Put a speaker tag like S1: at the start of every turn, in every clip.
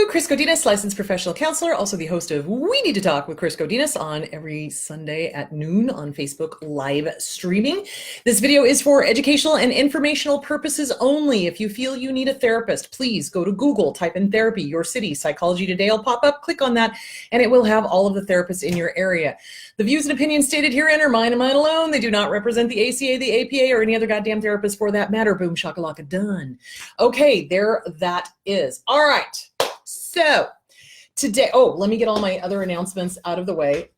S1: Chris Godinez, licensed professional counselor, also the host of We Need to Talk with Chris Godinez on every Sunday at noon on Facebook live streaming. This video is for educational and informational purposes only. If you feel you need a therapist, please go to Google, type in therapy, your city, Psychology Today will pop up, click on that, and it will have all of the therapists in your area. The views and opinions stated herein are mine and mine alone. They do not represent the ACA, the APA, or any other goddamn therapist for that matter. Boom, shakalaka, done. Okay, there that is. All right. So today, let me get all my other announcements out of the way.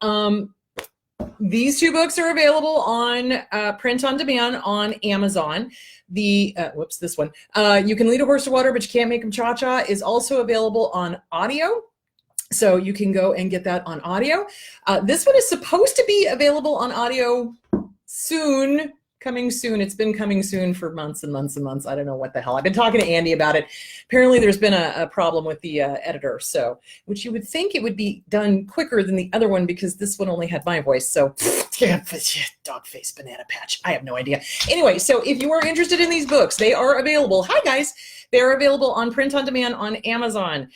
S1: These two books are available on print on demand on Amazon. This one, You Can Lead a Horse to Water, but you can't make him cha-cha, is also available on audio. So you can go and get that on audio. This one is supposed to be available on audio soon. Coming soon. It's been coming soon for months and months and months. I don't know what the hell. I've been talking to Andy about it. Apparently there's been a problem with the editor, so which you would think it would be done quicker than the other one because this one only had my voice. So dog face banana patch. I have no idea. Anyway, so if you are interested in these books, they are available. Hi guys. They're available on print on demand on Amazon.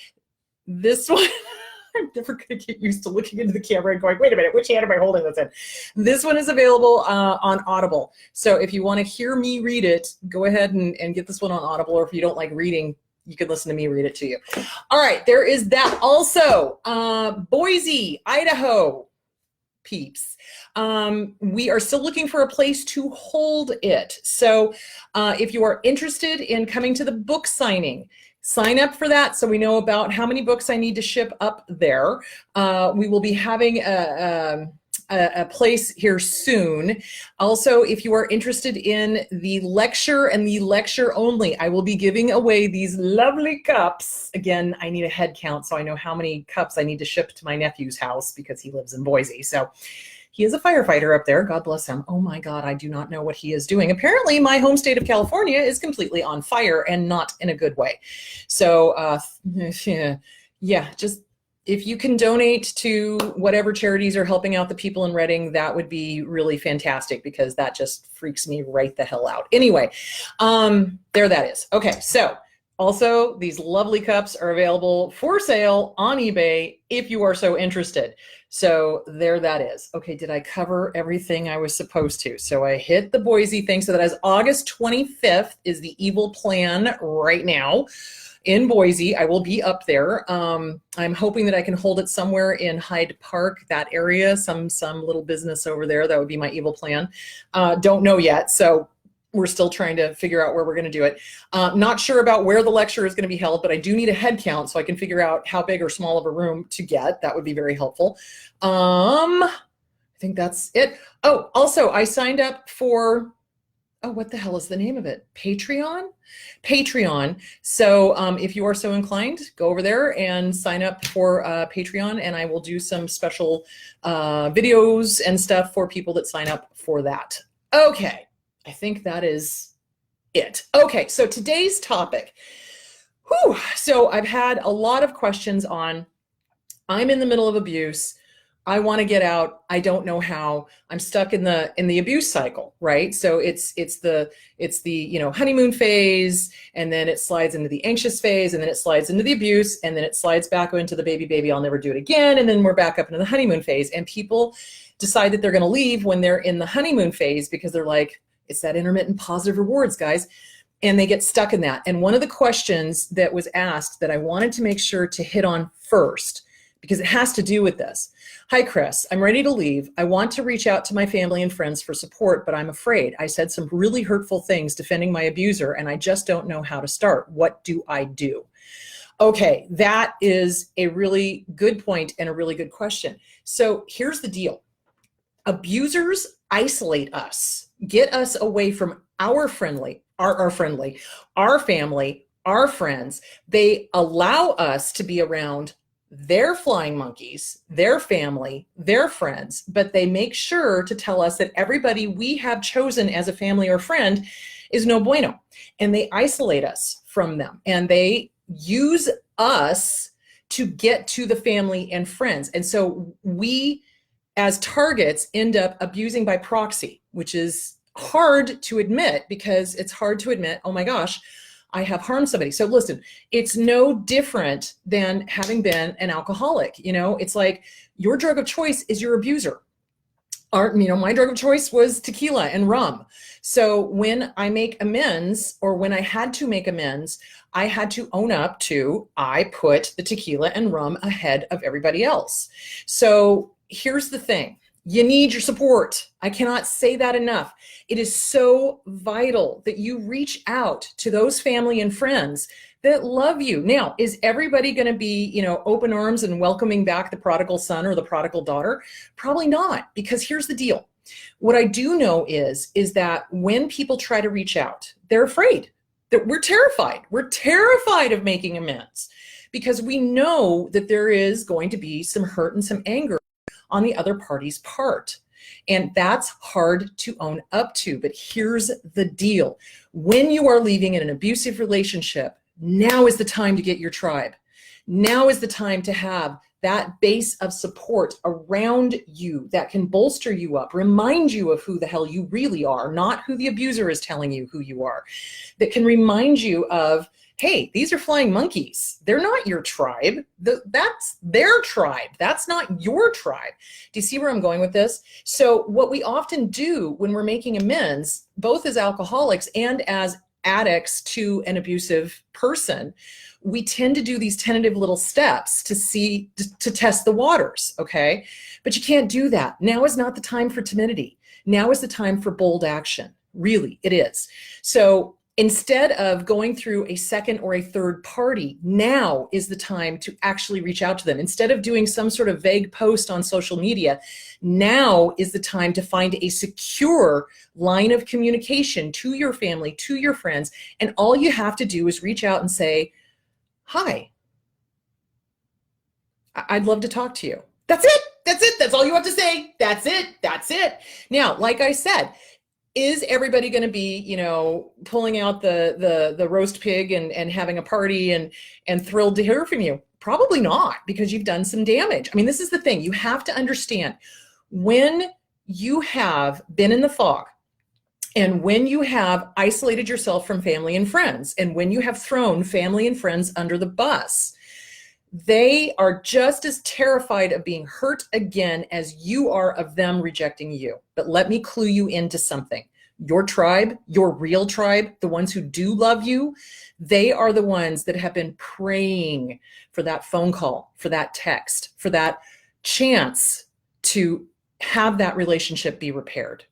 S1: This one I'm never going to get used to looking into the camera and going, wait a minute, which hand am I holding this in? This one is available on Audible. So if you want to hear me read it, go ahead and get this one on Audible. Or if you don't like reading, you can listen to me read it to you. All right, there is that. Also, Boise, Idaho, peeps. We are still looking for a place to hold it. So if you are interested in coming to the book signing, sign up for that so we know about how many books I need to ship up there. We will be having a place here soon. Also, if you are interested in the lecture and the lecture only, I will be giving away these lovely cups. Again, I need a head count so I know how many cups I need to ship to my nephew's house because he lives in Boise. So he is a firefighter up there. God bless him. Oh my God, I do not know what he is doing. Apparently, my home state of California is completely on fire and not in a good way. So yeah, just if you can donate to whatever charities are helping out the people in Redding, that would be really fantastic because that just freaks me right the hell out. Anyway, there that is. Okay, so also these lovely cups are available for sale on eBay if you are so interested. So there that is. Okay, did I cover everything I was supposed to? So I hit the Boise thing. So that is August 25th is the evil plan right now in Boise. I will be up there. I'm hoping that I can hold it somewhere in Hyde Park, that area, some little business over there. That would be my evil plan. Don't know yet. So we're still trying to figure out where we're going to do it. Not sure about where the lecture is going to be held, but I do need a head count so I can figure out how big or small of a room to get. That would be very helpful. I think that's it. Oh, also I signed up for, what the hell is the name of it? Patreon? Patreon. So if you are so inclined, go over there and sign up for Patreon, and I will do some special videos and stuff for people that sign up for that. Okay. I think that is it. Okay, so today's topic. So I've had a lot of questions on, I'm in the middle of abuse. I want to get out. I don't know how. I'm stuck in the abuse cycle, right? So it's the honeymoon phase, and then it slides into the anxious phase, and then it slides into the abuse, and then it slides back into the baby, I'll never do it again, and then we're back up into the honeymoon phase. And people decide that they're going to leave when they're in the honeymoon phase because they're like, it's that intermittent positive rewards, guys. And they get stuck in that. And one of the questions that was asked that I wanted to make sure to hit on first, because it has to do with this. Hi, Chris. I'm ready to leave. I want to reach out to my family and friends for support, but I'm afraid. I said some really hurtful things defending my abuser, and I just don't know how to start. What do I do? Okay, that is a really good point and a really good question. So here's the deal. Abusers isolate us, get us away from our family, our family, our friends. They allow us to be around their flying monkeys, their family, their friends, but they make sure to tell us that everybody we have chosen as a family or friend is no bueno. And they isolate us from them. And they use us to get to the family and friends. And so we, as targets, end up abusing by proxy, which is hard to admit because it's hard to admit, oh my gosh, I have harmed somebody. So listen, it's no different than having been an alcoholic. It's like your drug of choice is your abuser. My drug of choice was tequila and rum. So when I make amends, or when I had to make amends, I had to own up to, I put the tequila and rum ahead of everybody else. So here's the thing. You need your support. I cannot say that enough. It is so vital that you reach out to those family and friends that love you. Now, is everybody going to be, open arms and welcoming back the prodigal son or the prodigal daughter? Probably not, because here's the deal. What I do know is that when people try to reach out, they're afraid. That we're terrified. We're terrified of making amends because we know that there is going to be some hurt and some anger on the other party's part. And that's hard to own up to. But here's the deal. When you are leaving in an abusive relationship, now is the time to get your tribe. Now is the time to have that base of support around you that can bolster you up, remind you of who the hell you really are, not who the abuser is telling you who you are, that can remind you of, hey, these are flying monkeys. They're not your tribe. That's their tribe. That's not your tribe. Do you see where I'm going with this? So what we often do when we're making amends, both as alcoholics and as addicts to an abusive person, we tend to do these tentative little steps to test the waters, okay? But you can't do that. Now is not the time for timidity. Now is the time for bold action. Really, it is. So instead of going through a second or a third party, now is the time to actually reach out to them. Instead of doing some sort of vague post on social media, now is the time to find a secure line of communication to your family, to your friends. And all you have to do is reach out and say, hi, I'd love to talk to you. That's it. That's it. That's all you have to say. That's it. That's it. Now, like I said, is everybody going to be, pulling out the roast pig and having a party and thrilled to hear from you? Probably not, because you've done some damage. I mean, this is the thing. You have to understand, when you have been in the fog, and when you have isolated yourself from family and friends, and when you have thrown family and friends under the bus, they are just as terrified of being hurt again as you are of them rejecting you. But let me clue you into something. Your tribe, your real tribe, the ones who do love you, they are the ones that have been praying for that phone call, for that text, for that chance to have that relationship be repaired.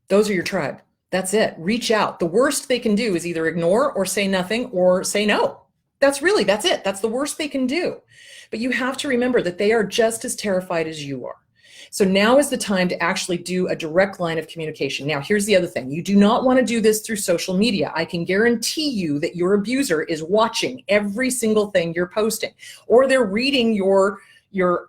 S1: Those are your tribe. That's it. Reach out. The worst they can do is either ignore or say nothing or say no. That's it. That's the worst they can do. But you have to remember that they are just as terrified as you are. So now is the time to actually do a direct line of communication. Now, here's the other thing. You do not want to do this through social media. I can guarantee you that your abuser is watching every single thing you're posting, or they're reading your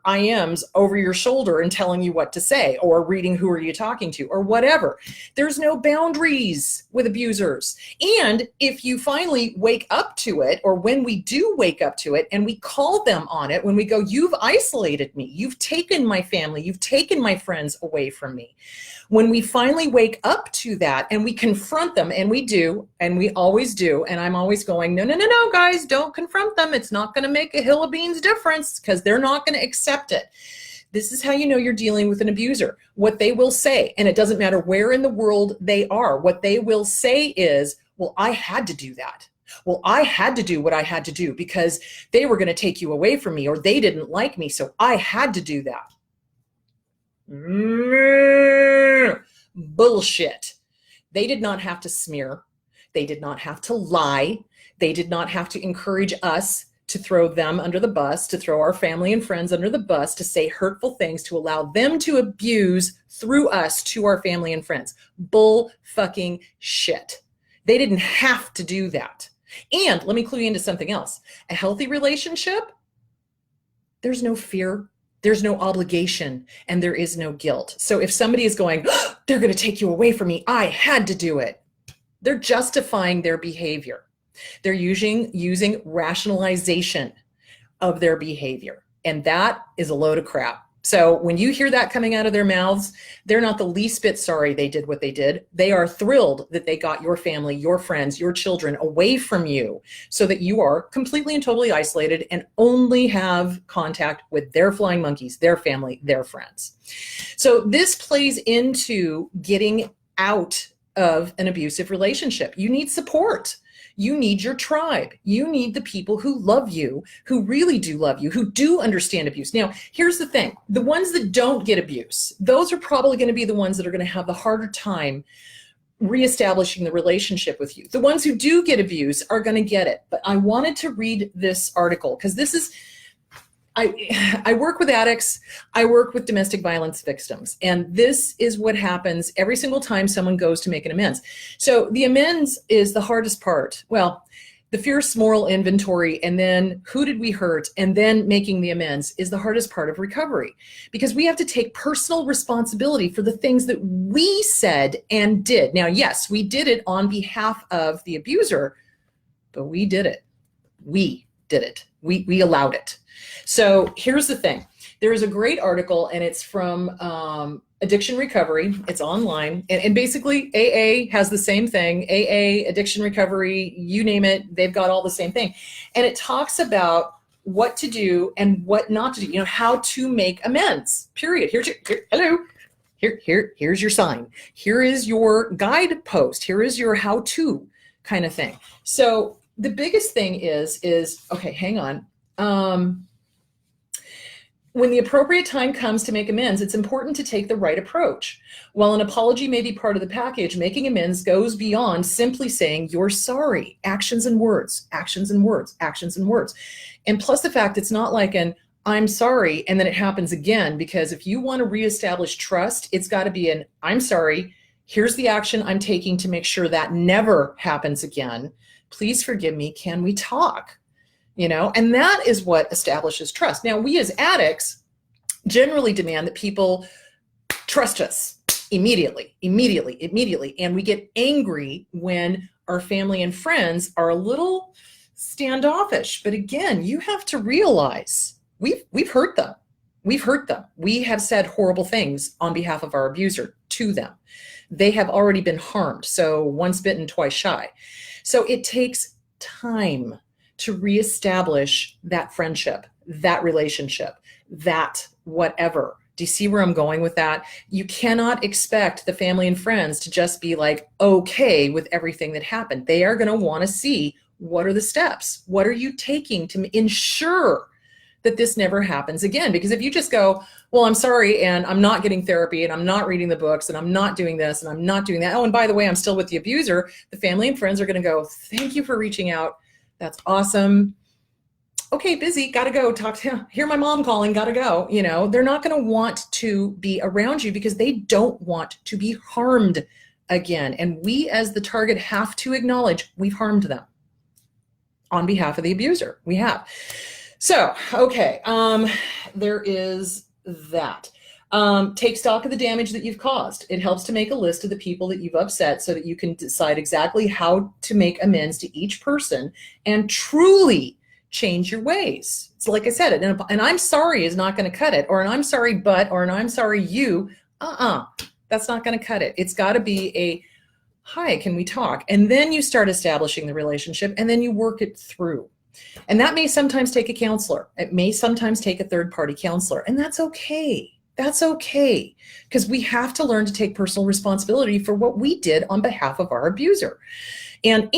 S1: IMs over your shoulder and telling you what to say, or reading who are you talking to, or whatever. There's no boundaries with abusers. And if you finally wake up to it, or when we do wake up to it and we call them on it, when we go, you've isolated me, you've taken my family, you've taken my friends away from me. When we finally wake up to that and we confront them, and we do, and we always do, and I'm always going, no, guys, don't confront them. It's not going to make a hill of beans difference, because they're not going to accept it. This is how you know you're dealing with an abuser. What they will say, and it doesn't matter where in the world they are, what they will say is, well, I had to do that. Well, I had to do what I had to do because they were going to take you away from me, or they didn't like me, so I had to do that. Bullshit. They did not have to smear. They did not have to lie. They did not have to encourage us to throw them under the bus, to throw our family and friends under the bus, to say hurtful things, to allow them to abuse through us to our family and friends. Bull fucking shit. They didn't have to do that. And let me clue you into something else. A healthy relationship, there's no fear, there's no obligation, and there is no guilt. So if somebody is going, oh, they're going to take you away from me, I had to do it, they're justifying their behavior. They're using rationalization of their behavior. And that is a load of crap. So when you hear that coming out of their mouths, they're not the least bit sorry they did what they did. They are thrilled that they got your family, your friends, your children away from you so that you are completely and totally isolated and only have contact with their flying monkeys, their family, their friends. So this plays into getting out of an abusive relationship. You need support. You need your tribe. You need the people who love you, who really do love you, who do understand abuse. Now, here's the thing. The ones that don't get abuse, those are probably going to be the ones that are going to have the harder time reestablishing the relationship with you. The ones who do get abuse are going to get it. But I wanted to read this article because this is, I work with addicts, I work with domestic violence victims, and this is what happens every single time someone goes to make an amends. So the amends is the hardest part. Well, the fierce moral inventory, and then who did we hurt, and then making the amends is the hardest part of recovery, because we have to take personal responsibility for the things that we said and did. Now, yes, we did it on behalf of the abuser, but we did it. We did it. We allowed it. So here's the thing. There is a great article, and it's from Addiction Recovery. It's online. And basically, AA has the same thing. AA, addiction recovery, you name it, they've got all the same thing. And it talks about what to do and what not to do, you know, how to make amends, period. Here's your sign. Here is your guidepost. Here is your how-to kind of thing. So the biggest thing is okay, hang on. When the appropriate time comes to make amends, it's important to take the right approach. While an apology may be part of the package, making amends goes beyond simply saying you're sorry. Actions and words, actions and words, actions and words. And plus the fact it's not like an I'm sorry and then it happens again, because if you want to reestablish trust, it's got to be an I'm sorry. Here's the action I'm taking to make sure that never happens again. Please forgive me. Can we talk? You know, and that is what establishes trust. Now, we as addicts generally demand that people trust us immediately. And we get angry when our family and friends are a little standoffish. But again, you have to realize we've hurt them. We've hurt them. We have said horrible things on behalf of our abuser to them. They have already been harmed. So once bitten, twice shy. So it takes time to reestablish that friendship, that relationship, that whatever. Do you see where I'm going with that? You cannot expect the family and friends to just be like, okay with everything that happened. They are going to want to see, what are the steps? What are you taking to ensure that this never happens again? Because if you just go, well, I'm sorry, and I'm not getting therapy, and I'm not reading the books, and I'm not doing this, and I'm not doing that. Oh, and by the way, I'm still with the abuser. The family and friends are going to go, thank you for reaching out. That's awesome. Okay, busy, gotta go talk to him. Hear my mom calling, gotta go. You know, they're not gonna want to be around you because they don't want to be harmed again. And we as the target have to acknowledge we've harmed them on behalf of the abuser. We have. So, okay, there is that. Take stock of the damage that you've caused. It helps to make a list of the people that you've upset so that you can decide exactly how to make amends to each person and truly change your ways. It's like I said, an I'm sorry is not going to cut it, or an I'm sorry but, or an I'm sorry you. That's not going to cut it. It's got to be a hi, can we talk? And then you start establishing the relationship, and then you work it through. And that may sometimes take a counselor. It may sometimes take a third-party counselor, and that's okay. That's okay, because we have to learn to take personal responsibility for what we did on behalf of our abuser. And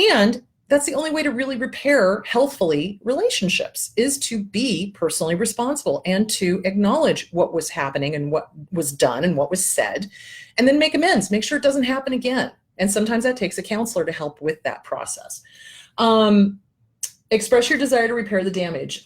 S1: that's the only way to really repair healthfully relationships, is to be personally responsible and to acknowledge what was happening and what was done and what was said, and then make amends, make sure it doesn't happen again. And sometimes that takes a counselor to help with that process. Express your desire to repair the damage.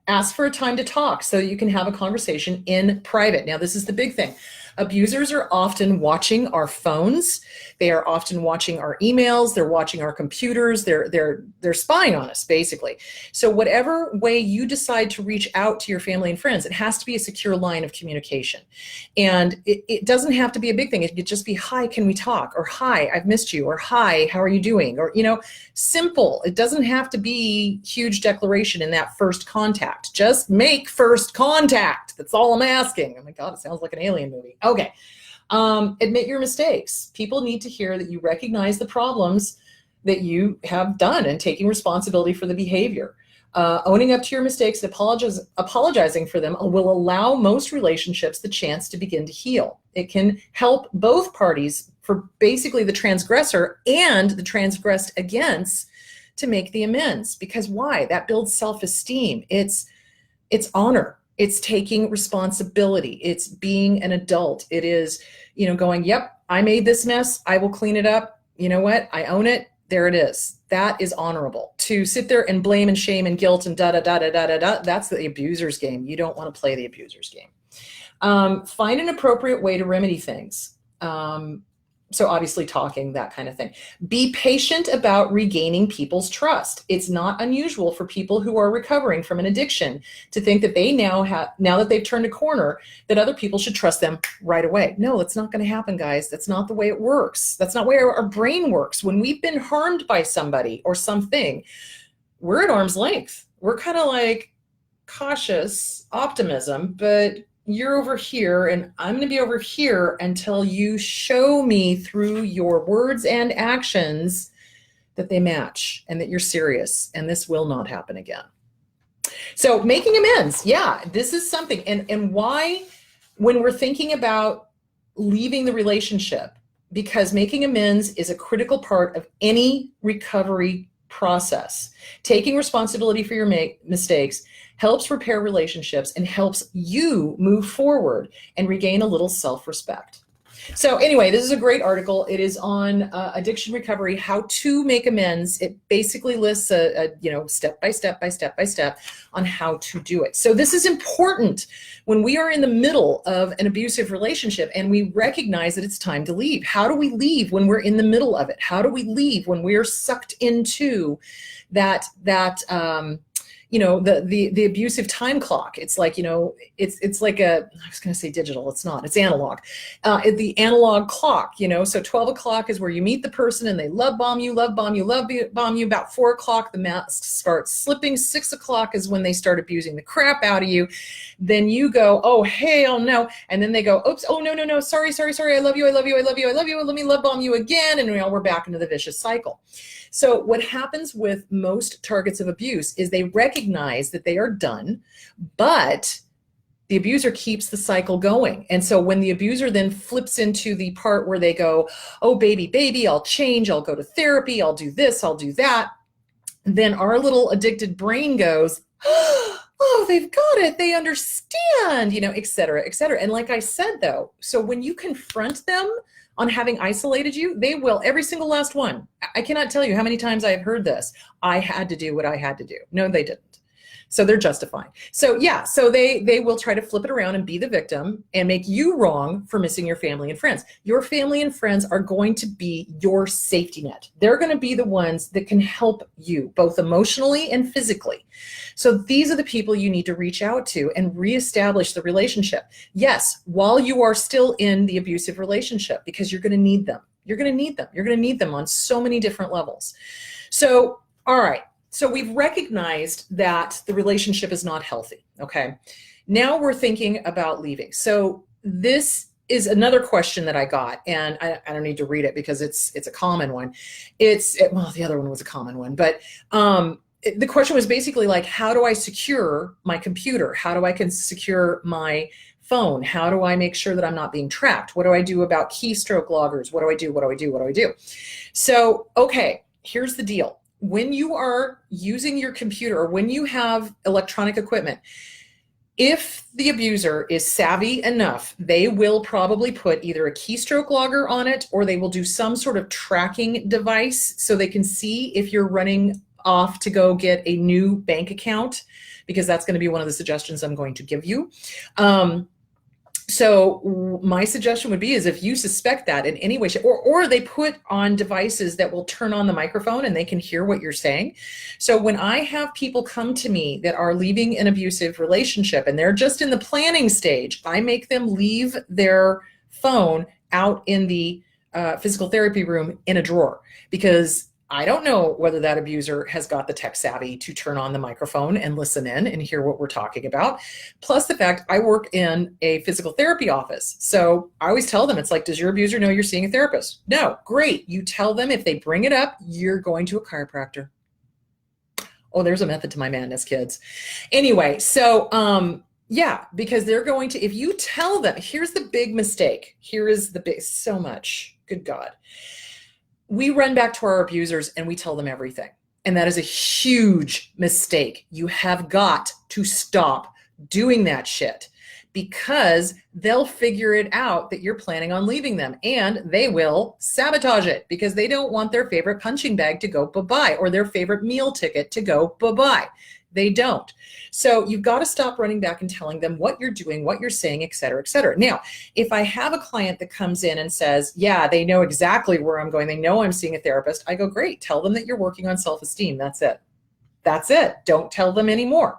S1: Ask for a time to talk so you can have a conversation in private. Now, this is the big thing. Abusers are often watching our phones They are often watching our emails. They're watching our computers. They're spying on us, basically. So whatever way you decide to reach out to your family and friends, it has to be a secure line of communication. And it doesn't have to be a big thing. It could just be, hi, can we talk? Or hi, I've missed you. Or hi, how are you doing? Or, simple. It doesn't have to be huge declaration in that first contact. Just make first contact. That's all I'm asking. Oh my God, it sounds like an alien movie. Okay. Admit your mistakes. People need to hear that you recognize the problems that you have done and taking responsibility for the behavior. Owning up to your mistakes and apologizing for them will allow most relationships the chance to begin to heal. It can help both parties, for basically the transgressor and the transgressed against, to make the amends. Because why? That builds self-esteem. It's honor. It's taking responsibility. It's being an adult. It is, going, yep, I made this mess. I will clean it up. You know what? I own it. There it is. That is honorable. To sit there and blame and shame and guilt and that's the abuser's game. You don't want to play the abuser's game. Find an appropriate way to remedy things. So obviously talking, that kind of thing. Be patient about regaining people's trust. It's not unusual for people who are recovering from an addiction to think that they now that they've turned a corner, that other people should trust them right away. No, that's not going to happen, guys. That's not the way it works. That's not the way our brain works. When we've been harmed by somebody or something, we're at arm's length. We're kind of like cautious optimism, but you're over here and I'm going to be over here until you show me through your words and actions that they match and that you're serious, and this will not happen again. So making amends. Yeah, this is something. And why, when we're thinking about leaving the relationship, because making amends is a critical part of any recovery process. Taking responsibility for your mistakes helps repair relationships and helps you move forward and regain a little self-respect. So anyway, this is a great article. It is on addiction recovery, how to make amends. It basically lists a step by step on how to do it. So this is important when we are in the middle of an abusive relationship and we recognize that it's time to leave. How do we leave when we're in the middle of it? How do we leave when we're sucked into that the abusive time clock? It's like, it's like I was going to say digital. It's not, it's analog. The analog clock, so 12 o'clock is where you meet the person and they love bomb you. About 4 o'clock, the mask starts slipping. 6 o'clock is when they start abusing the crap out of you. Then you go, oh, hell no. And then they go, oops, oh, no, sorry. I love you. Let me love bomb you again. And we're back into the vicious cycle. So what happens with most targets of abuse is they recognize that they are done, but the abuser keeps the cycle going. And so when the abuser then flips into the part where they go, oh, baby, I'll change, I'll go to therapy, I'll do this, I'll do that, then our little addicted brain goes, oh, they've got it, they understand, et cetera, et cetera. And like I said, though, so when you confront them on having isolated you, they will, every single last one. I cannot tell you how many times I have heard this. I had to do what I had to do. No, they didn't. So they're justifying. So yeah, so they will try to flip it around and be the victim and make you wrong for missing your family and friends. Your family and friends are going to be your safety net. They're going to be the ones that can help you both emotionally and physically. So these are the people you need to reach out to and reestablish the relationship. Yes, while you are still in the abusive relationship, because you're going to need them. You're going to need them. You're going to need them on so many different levels. So, all right. So we've recognized that the relationship is not healthy. Okay. Now we're thinking about leaving. So this is another question that I got, and I don't need to read it because it's a common one. Well, the other one was a common one, but the question was basically like, how do I secure my computer? How do I secure my phone? How do I make sure that I'm not being tracked? What do I do about keystroke loggers? What do I do? So, okay, here's the deal. When you are using your computer or when you have electronic equipment, if the abuser is savvy enough, they will probably put either a keystroke logger on it or they will do some sort of tracking device so they can see if you're running off to go get a new bank account, because that's going to be one of the suggestions I'm going to give you. So my suggestion would be is if you suspect that in any way, or they put on devices that will turn on the microphone and they can hear what you're saying. So when I have people come to me that are leaving an abusive relationship and they're just in the planning stage, I make them leave their phone out in the physical therapy room in a drawer, because I don't know whether that abuser has got the tech savvy to turn on the microphone and listen in and hear what we're talking about. Plus the fact I work in a physical therapy office. So I always tell them, it's like, does your abuser know you're seeing a therapist? No. Great. You tell them if they bring it up, you're going to a chiropractor. Oh, there's a method to my madness, kids. Anyway, so yeah, because they're going to, if you tell them, here's the big mistake. Here is the big, so much, good God. We run back to our abusers and we tell them everything. And that is a huge mistake. You have got to stop doing that shit, because they'll figure it out that you're planning on leaving them, and they will sabotage it because they don't want their favorite punching bag to go bye-bye or their favorite meal ticket to go bye-bye. They don't. So you've got to stop running back and telling them what you're doing, what you're saying, et cetera, et cetera. Now, if I have a client that comes in and says, yeah, they know exactly where I'm going, they know I'm seeing a therapist, I go, great, tell them that you're working on self-esteem. That's it. That's it. Don't tell them anymore.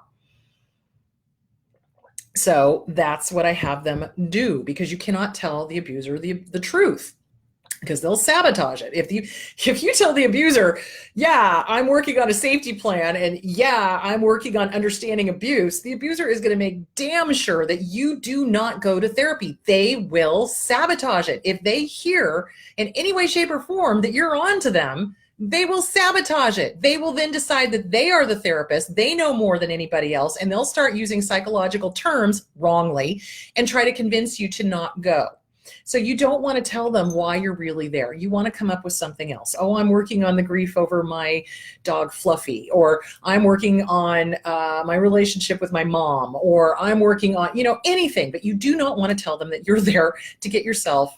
S1: So that's what I have them do, because you cannot tell the abuser the truth, because they'll sabotage it. If you tell the abuser, yeah, I'm working on a safety plan, and yeah, I'm working on understanding abuse, the abuser is going to make damn sure that you do not go to therapy. They will sabotage it. If they hear in any way, shape, or form that you're on to them, they will sabotage it. They will then decide that they are the therapist. They know more than anybody else, and they'll start using psychological terms wrongly and try to convince you to not go. So you don't want to tell them why you're really there. You want to come up with something else. Oh, I'm working on the grief over my dog Fluffy, or I'm working on my relationship with my mom, or I'm working on, anything. But you do not want to tell them that you're there to get yourself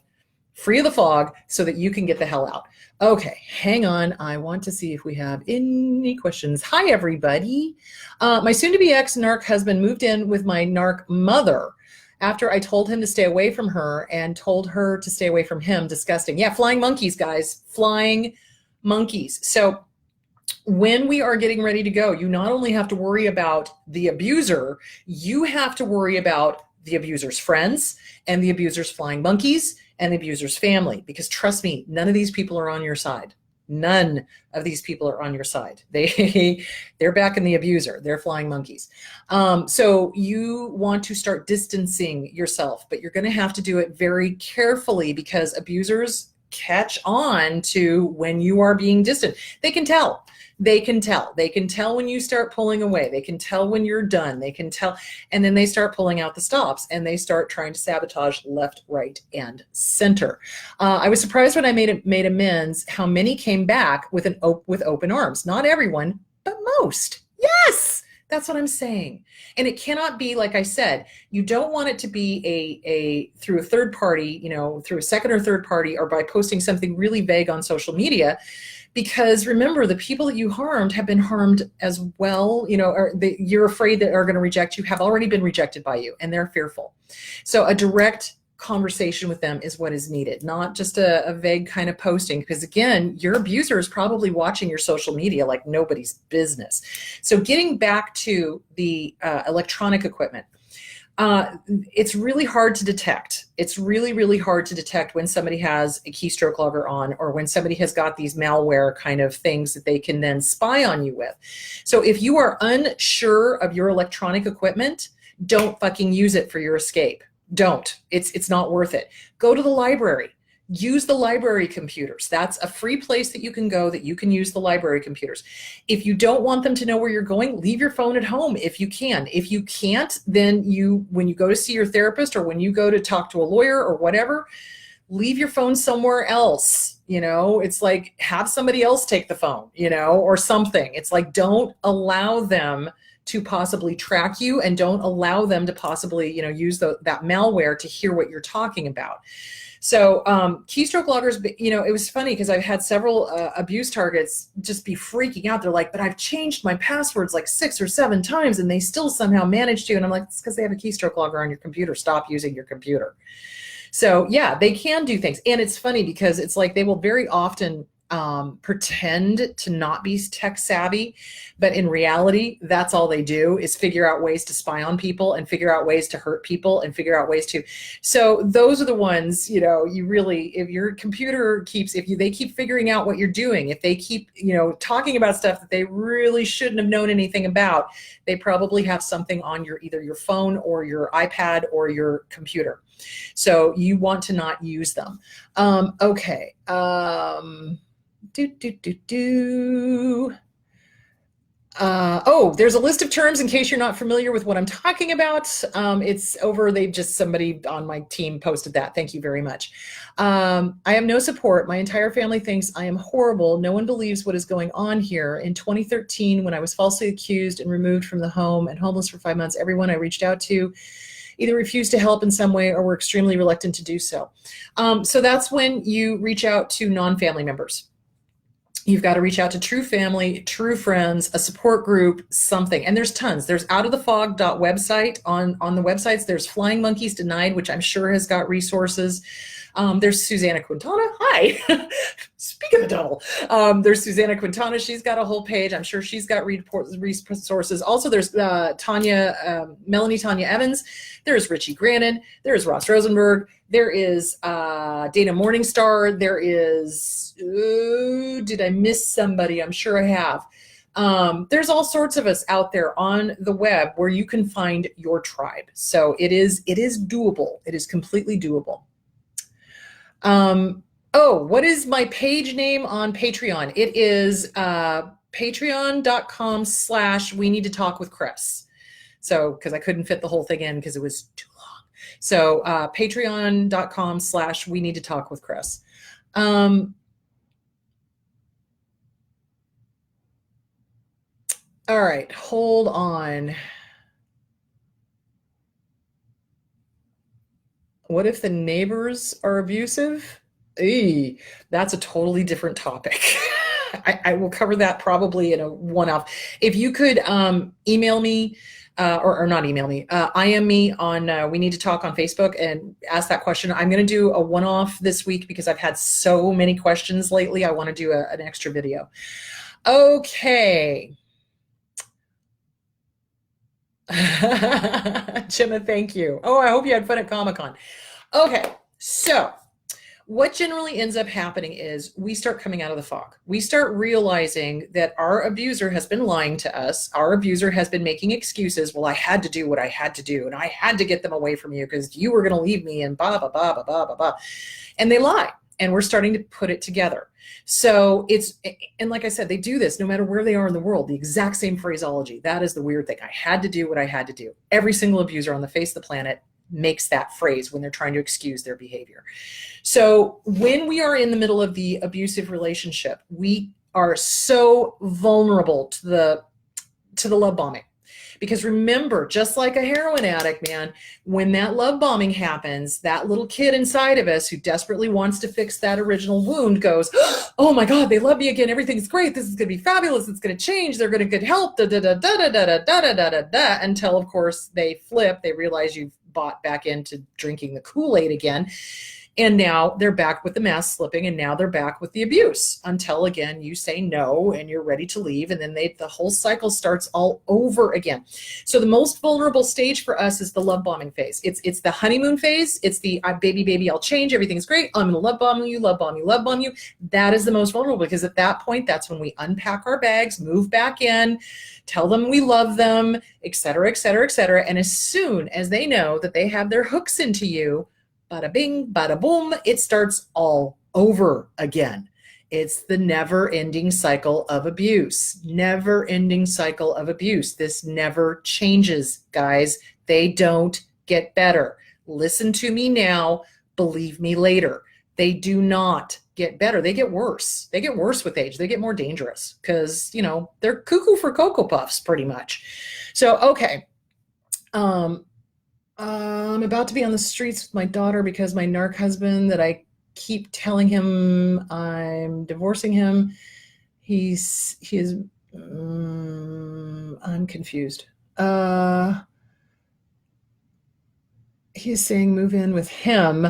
S1: free of the fog so that you can get the hell out. Okay, hang on. I want to see if we have any questions. Hi, everybody. My soon-to-be ex-narc husband moved in with my narc mother after I told him to stay away from her and told her to stay away from him. Disgusting. Yeah, flying monkeys, guys. Flying monkeys. So when we are getting ready to go, you not only have to worry about the abuser, you have to worry about the abuser's friends and the abuser's flying monkeys and the abuser's family, because trust me, none of these people are on your side. None of these people are on your side. They're backing the abuser. They're flying monkeys. So you want to start distancing yourself, but you're going to have to do it very carefully, because abusers catch on to when you are being distant. They can tell. They can tell when you start pulling away. They can tell when you're done. They can tell. And then they start pulling out the stops, and they start trying to sabotage left, right, and center. I was surprised when I made amends how many came back with open arms. Not everyone, but most. Yes, that's what I'm saying. And it cannot be, like I said, you don't want it to be a through a third party, through a second or third party, or by posting something really vague on social media. Because remember, the people that you harmed have been harmed as well, or you're afraid that are going to reject you, have already been rejected by you, and they're fearful. So a direct conversation with them is what is needed, not just a vague kind of posting, because again, your abuser is probably watching your social media like nobody's business. So getting back to the electronic equipment, it's really hard to detect. It's really, really hard to detect when somebody has a keystroke logger on, or when somebody has got these malware kind of things that they can then spy on you with. So if you are unsure of your electronic equipment, don't fucking use it for your escape. Don't. It's not worth it. Go to the library. Use the library computers. That's a free place that you can go, that you can use the library computers. If you don't want them to know where you're going, leave your phone at home if you can. If you can't, then when you go to see your therapist, or when you go to talk to a lawyer or whatever, leave your phone somewhere else. It's like, have somebody else take the phone, or something. It's like, don't allow them to possibly track you, and don't allow them to possibly, use that malware to hear what you're talking about. So keystroke loggers, it was funny because I've had several abuse targets just be freaking out. They're like, but I've changed my passwords like 6 or 7 times and they still somehow managed to. And I'm like, it's because they have a keystroke logger on your computer. Stop using your computer. So yeah, they can do things. And it's funny because it's like they will very often pretend to not be tech savvy, but in reality, that's all they do is figure out ways to spy on people and figure out ways to hurt people and figure out ways to. So those are the ones, you really, if your computer keeps, they keep figuring out what you're doing, if they keep, talking about stuff that they really shouldn't have known anything about, they probably have something on either your phone or your iPad or your computer. So you want to not use them. Okay. There's a list of terms in case you're not familiar with what I'm talking about. It's over. Somebody on my team posted that. Thank you very much. I have no support. My entire family thinks I am horrible. No one believes what is going on here. In 2013, when I was falsely accused and removed from the home and homeless for 5 months, everyone I reached out to either refused to help in some way or were extremely reluctant to do so. So that's when you reach out to non-family members. You've got to reach out to true family, true friends, a support group, something. And there's tons. There's outofthefog.website on the websites. There's Flying Monkeys Denied, which I'm sure has got resources. There's Susanna Quintana. Hi. Speak of the devil. There's Susanna Quintana. She's got a whole page. I'm sure she's got resources. Also, there's Melanie Tanya Evans. There's Richie Grannon. There's Ross Rosenberg. There is Dana Morningstar. There is, did I miss somebody? I'm sure I have. There's all sorts of us out there on the web where you can find your tribe. So it is doable. It is completely doable. What is my page name on Patreon? It is patreon.com/we need to talk with Chris. So, because I couldn't fit the whole thing in because it was too long. So patreon.com/we need to talk with Chris. All right, hold on. What if the neighbors are abusive? That's a totally different topic. I will cover that probably in a one-off. If you could email me, or not email me, IM me on We Need to Talk on Facebook and ask that question. I'm going to do a one-off this week because I've had so many questions lately. I want to do an extra video. Okay. Gemma, thank you. I hope you had fun at Comic-Con. Okay, so what generally ends up happening is we start coming out of the fog. We start realizing that our abuser has been lying to us. Our abuser has been making excuses. Well, I had to do what I had to do, and I had to get them away from you because you were going to leave me, and blah, blah, blah, blah, blah, blah, blah. And they lie, and we're starting to put it together. So and like I said, they do this no matter where they are in the world, the exact same phraseology. That is the weird thing. I had to do what I had to do. Every single abuser on the face of the planet makes that phrase when they're trying to excuse their behavior. So when we are in the middle of the abusive relationship, we are so vulnerable to the love bombing. Because remember, just like a heroin addict, man, when that love bombing happens, that little kid inside of us who desperately wants to fix that original wound goes, oh my God, they love me again. Everything's great. This is going to be fabulous. It's going to change. They're going to get help. Da, da, da, da, da, da, da, da, da, da, da, until, of course, they flip. They realize you've bought back into drinking the Kool-Aid again. And now they're back with the mask slipping, and now they're back with the abuse until, again, you say no and you're ready to leave. And then the whole cycle starts all over again. So the most vulnerable stage for us is the love bombing phase. It's the honeymoon phase. It's the baby, I'll change. Everything's great. I'm going to love bomb you, love bomb you, love bomb you. That is the most vulnerable because at that point, that's when we unpack our bags, move back in, tell them we love them, et cetera, et cetera, et cetera. And as soon as they know that they have their hooks into you, bada bing, bada boom, it starts all over again. It's the never-ending cycle of abuse. Never-ending cycle of abuse. This never changes, guys. They don't get better. Listen to me now. Believe me later. They do not get better. They get worse. They get worse with age. They get more dangerous because, they're cuckoo for Cocoa Puffs pretty much. So, okay. I'm about to be on the streets with my daughter because my narc husband that I keep telling him I'm divorcing him. I'm confused. He's saying move in with him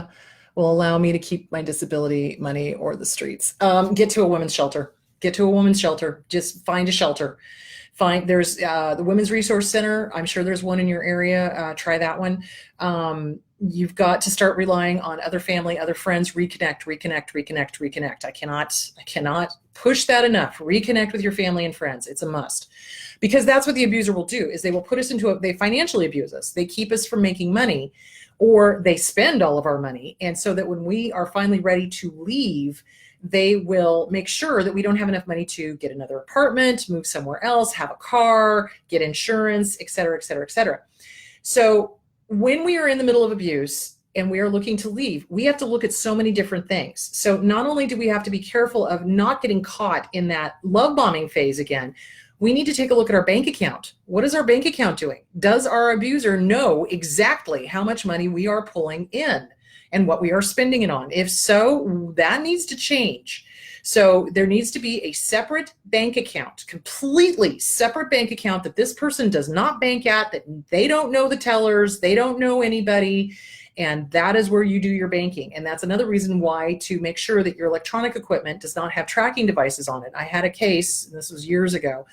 S1: will allow me to keep my disability money or the streets. Get to a women's shelter. Get to a women's shelter. Just find a shelter. There's the Women's Resource Center. I'm sure there's one in your area. Try that one. You've got to start relying on other family, other friends. Reconnect. I cannot push that enough. Reconnect with your family and friends. It's a must. Because that's what the abuser will do, is they will put us they financially abuse us. They keep us from making money, or they spend all of our money. And so that when we are finally ready to leave, they will make sure that we don't have enough money to get another apartment, move somewhere else, have a car, get insurance, et cetera, et cetera, et cetera. So when we are in the middle of abuse and we are looking to leave, we have to look at so many different things. So not only do we have to be careful of not getting caught in that love bombing phase again, we need to take a look at our bank account. What is our bank account doing? Does our abuser know exactly how much money we are pulling in and what we are spending it on? If so, that needs to change. So there needs to be a separate bank account, completely separate bank account that this person does not bank at, that they don't know the tellers, they don't know anybody, and that is where you do your banking. And that's another reason why to make sure that your electronic equipment does not have tracking devices on it. I had a case, and this was years ago,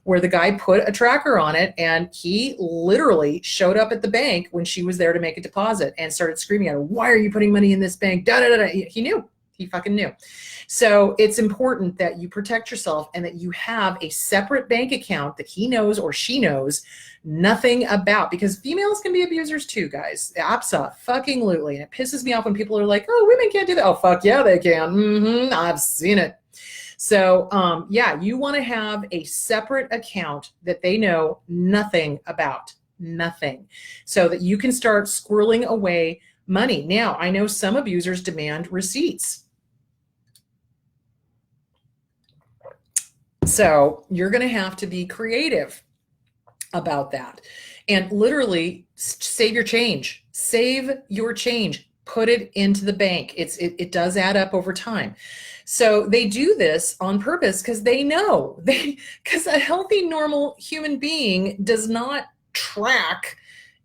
S1: where the guy put a tracker on it and he literally showed up at the bank when she was there to make a deposit and started screaming at her, "Why are you putting money in this bank?" Da, da, da, da. He knew. He fucking knew. So it's important that you protect yourself and that you have a separate bank account that he knows or she knows nothing about, because females can be abusers too, guys. Abso-fucking-lutely. And it pisses me off when people are like, "Oh, women can't do that." Oh, fuck yeah, they can. I've seen it. So yeah, you want to have a separate account that they know nothing about, nothing, so that you can start squirreling away money. Now, I know some abusers demand receipts. So you're going to have to be creative about that and literally save your change. Save your change. Put it into the bank. It does add up over time. So they do this on purpose because they know, because a healthy, normal human being does not track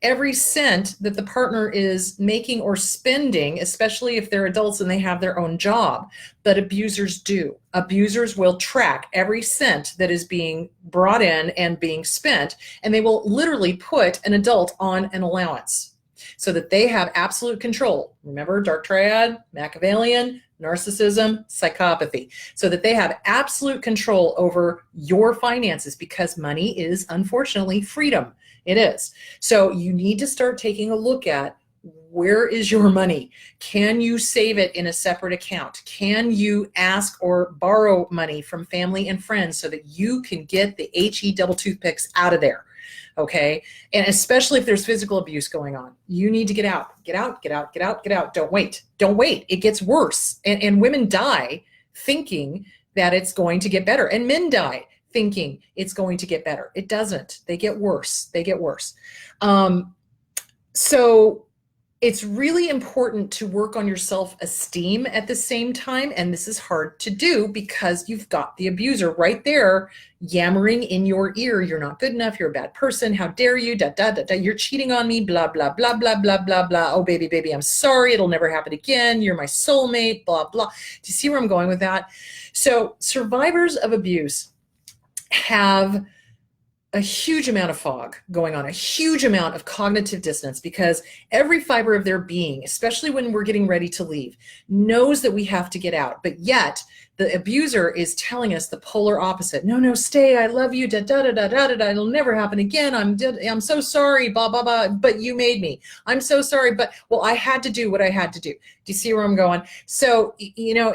S1: every cent that the partner is making or spending, especially if they're adults and they have their own job. But abusers do. Abusers will track every cent that is being brought in and being spent, and they will literally put an adult on an allowance so that they have absolute control. Remember, dark triad, Machiavellian, narcissism, psychopathy, so that they have absolute control over your finances, because money is unfortunately freedom. It is. So you need to start taking a look at, where is your money? Can you save it in a separate account? Can you ask or borrow money from family and friends so that you can get the HE double toothpicks out of there? Okay. And especially if there's physical abuse going on, you need to get out, get out, get out, get out, get out. Don't wait. Don't wait. It gets worse. And women die thinking that it's going to get better. And men die thinking it's going to get better. It doesn't. They get worse. They get worse. So it's really important to work on your self-esteem at the same time. And this is hard to do because you've got the abuser right there yammering in your ear. You're not good enough. You're a bad person. How dare you? Da, da, da, da. You're cheating on me. Blah, blah, blah, blah, blah, blah, blah. Oh, baby, baby, I'm sorry. It'll never happen again. You're my soulmate. Blah, blah. Do you see where I'm going with that? So survivors of abuse have a huge amount of fog going on, a huge amount of cognitive dissonance, because every fiber of their being, especially when we're getting ready to leave, knows that we have to get out. But yet the abuser is telling us the polar opposite. No, no, stay. I love you. Da, da, da, da, da, da, da. It'll never happen again. I'm so sorry. Blah, blah, blah. But you made me. I'm so sorry. But well, I had to do what I had to do. Do you see where I'm going? So, you know,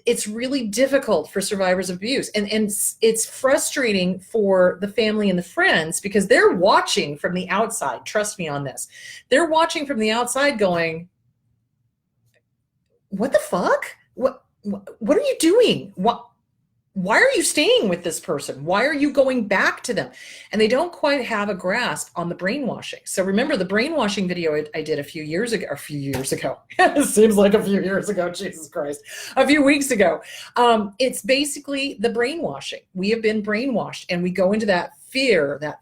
S1: it's really difficult for survivors of abuse. And it's frustrating for the family and the friends, because they're watching from the outside. Trust me on this. They're watching from the outside going, what the fuck? What are you doing? Why are you staying with this person? Why are you going back to them? And they don't quite have a grasp on the brainwashing. So remember the brainwashing video I did a few years ago. It seems like a few years ago, Jesus Christ, a few weeks ago. It's basically the brainwashing. We have been brainwashed, and we go into that fear, that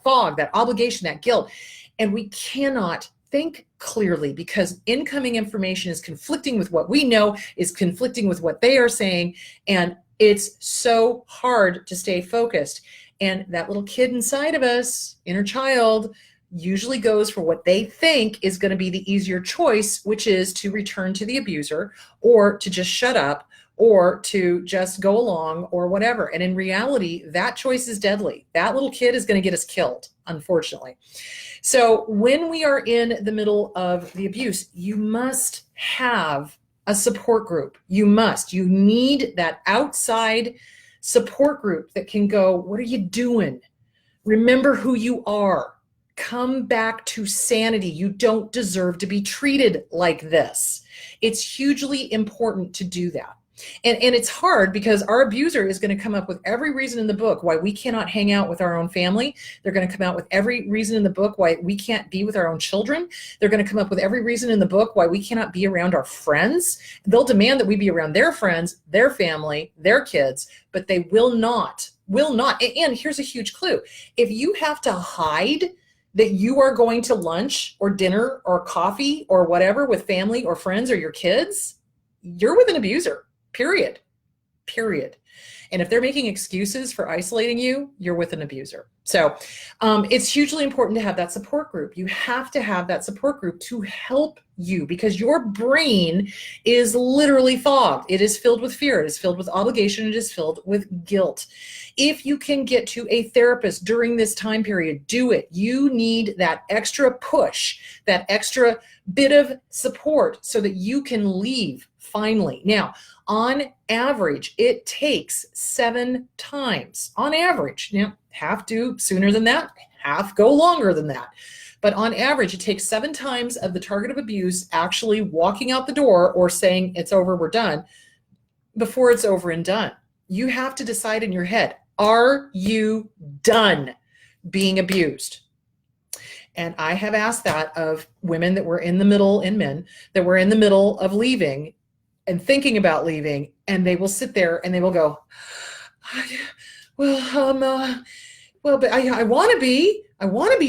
S1: fog, that obligation, that guilt, and we cannot think clearly because incoming information is conflicting with what we know, is conflicting with what they are saying, and it's so hard to stay focused. And that little kid inside of us, inner child, usually goes for what they think is going to be the easier choice, which is to return to the abuser, or to just shut up, or to just go along, or whatever. And in reality, that choice is deadly. That little kid is going to get us killed, unfortunately. So when we are in the middle of the abuse, you must have a support group. You need that outside support group that can go, what are you doing? Remember who you are. Come back to sanity. You don't deserve to be treated like this. It's hugely important to do that. And it's hard because our abuser is going to come up with every reason in the book why we cannot hang out with our own family. They're going to come out with every reason in the book why we can't be with our own children. They're going to come up with every reason in the book why we cannot be around our friends. They'll demand that we be around their friends, their family, their kids, but they will not. And here's a huge clue. If you have to hide that you are going to lunch or dinner or coffee or whatever with family or friends or your kids, you're with an abuser. Period. And if they're making excuses for isolating you, you're with an abuser. So it's hugely important to have that support group. You have to have that support group to help you because your brain is literally fogged. It is filled with fear. It is filled with obligation. It is filled with guilt. If you can get to a therapist during this time period, do it. You need that extra push, that extra bit of support so that you can leave finally. Now, on average, it takes 7 times. On average, now half do sooner than that, half go longer than that. But on average, it takes 7 times of the target of abuse actually walking out the door or saying, it's over, we're done, before it's over and done. You have to decide in your head, are you done being abused? And I have asked that of women that were in the middle, and men that were in the middle of leaving and thinking about leaving, and they will sit there and they will go, but I want to be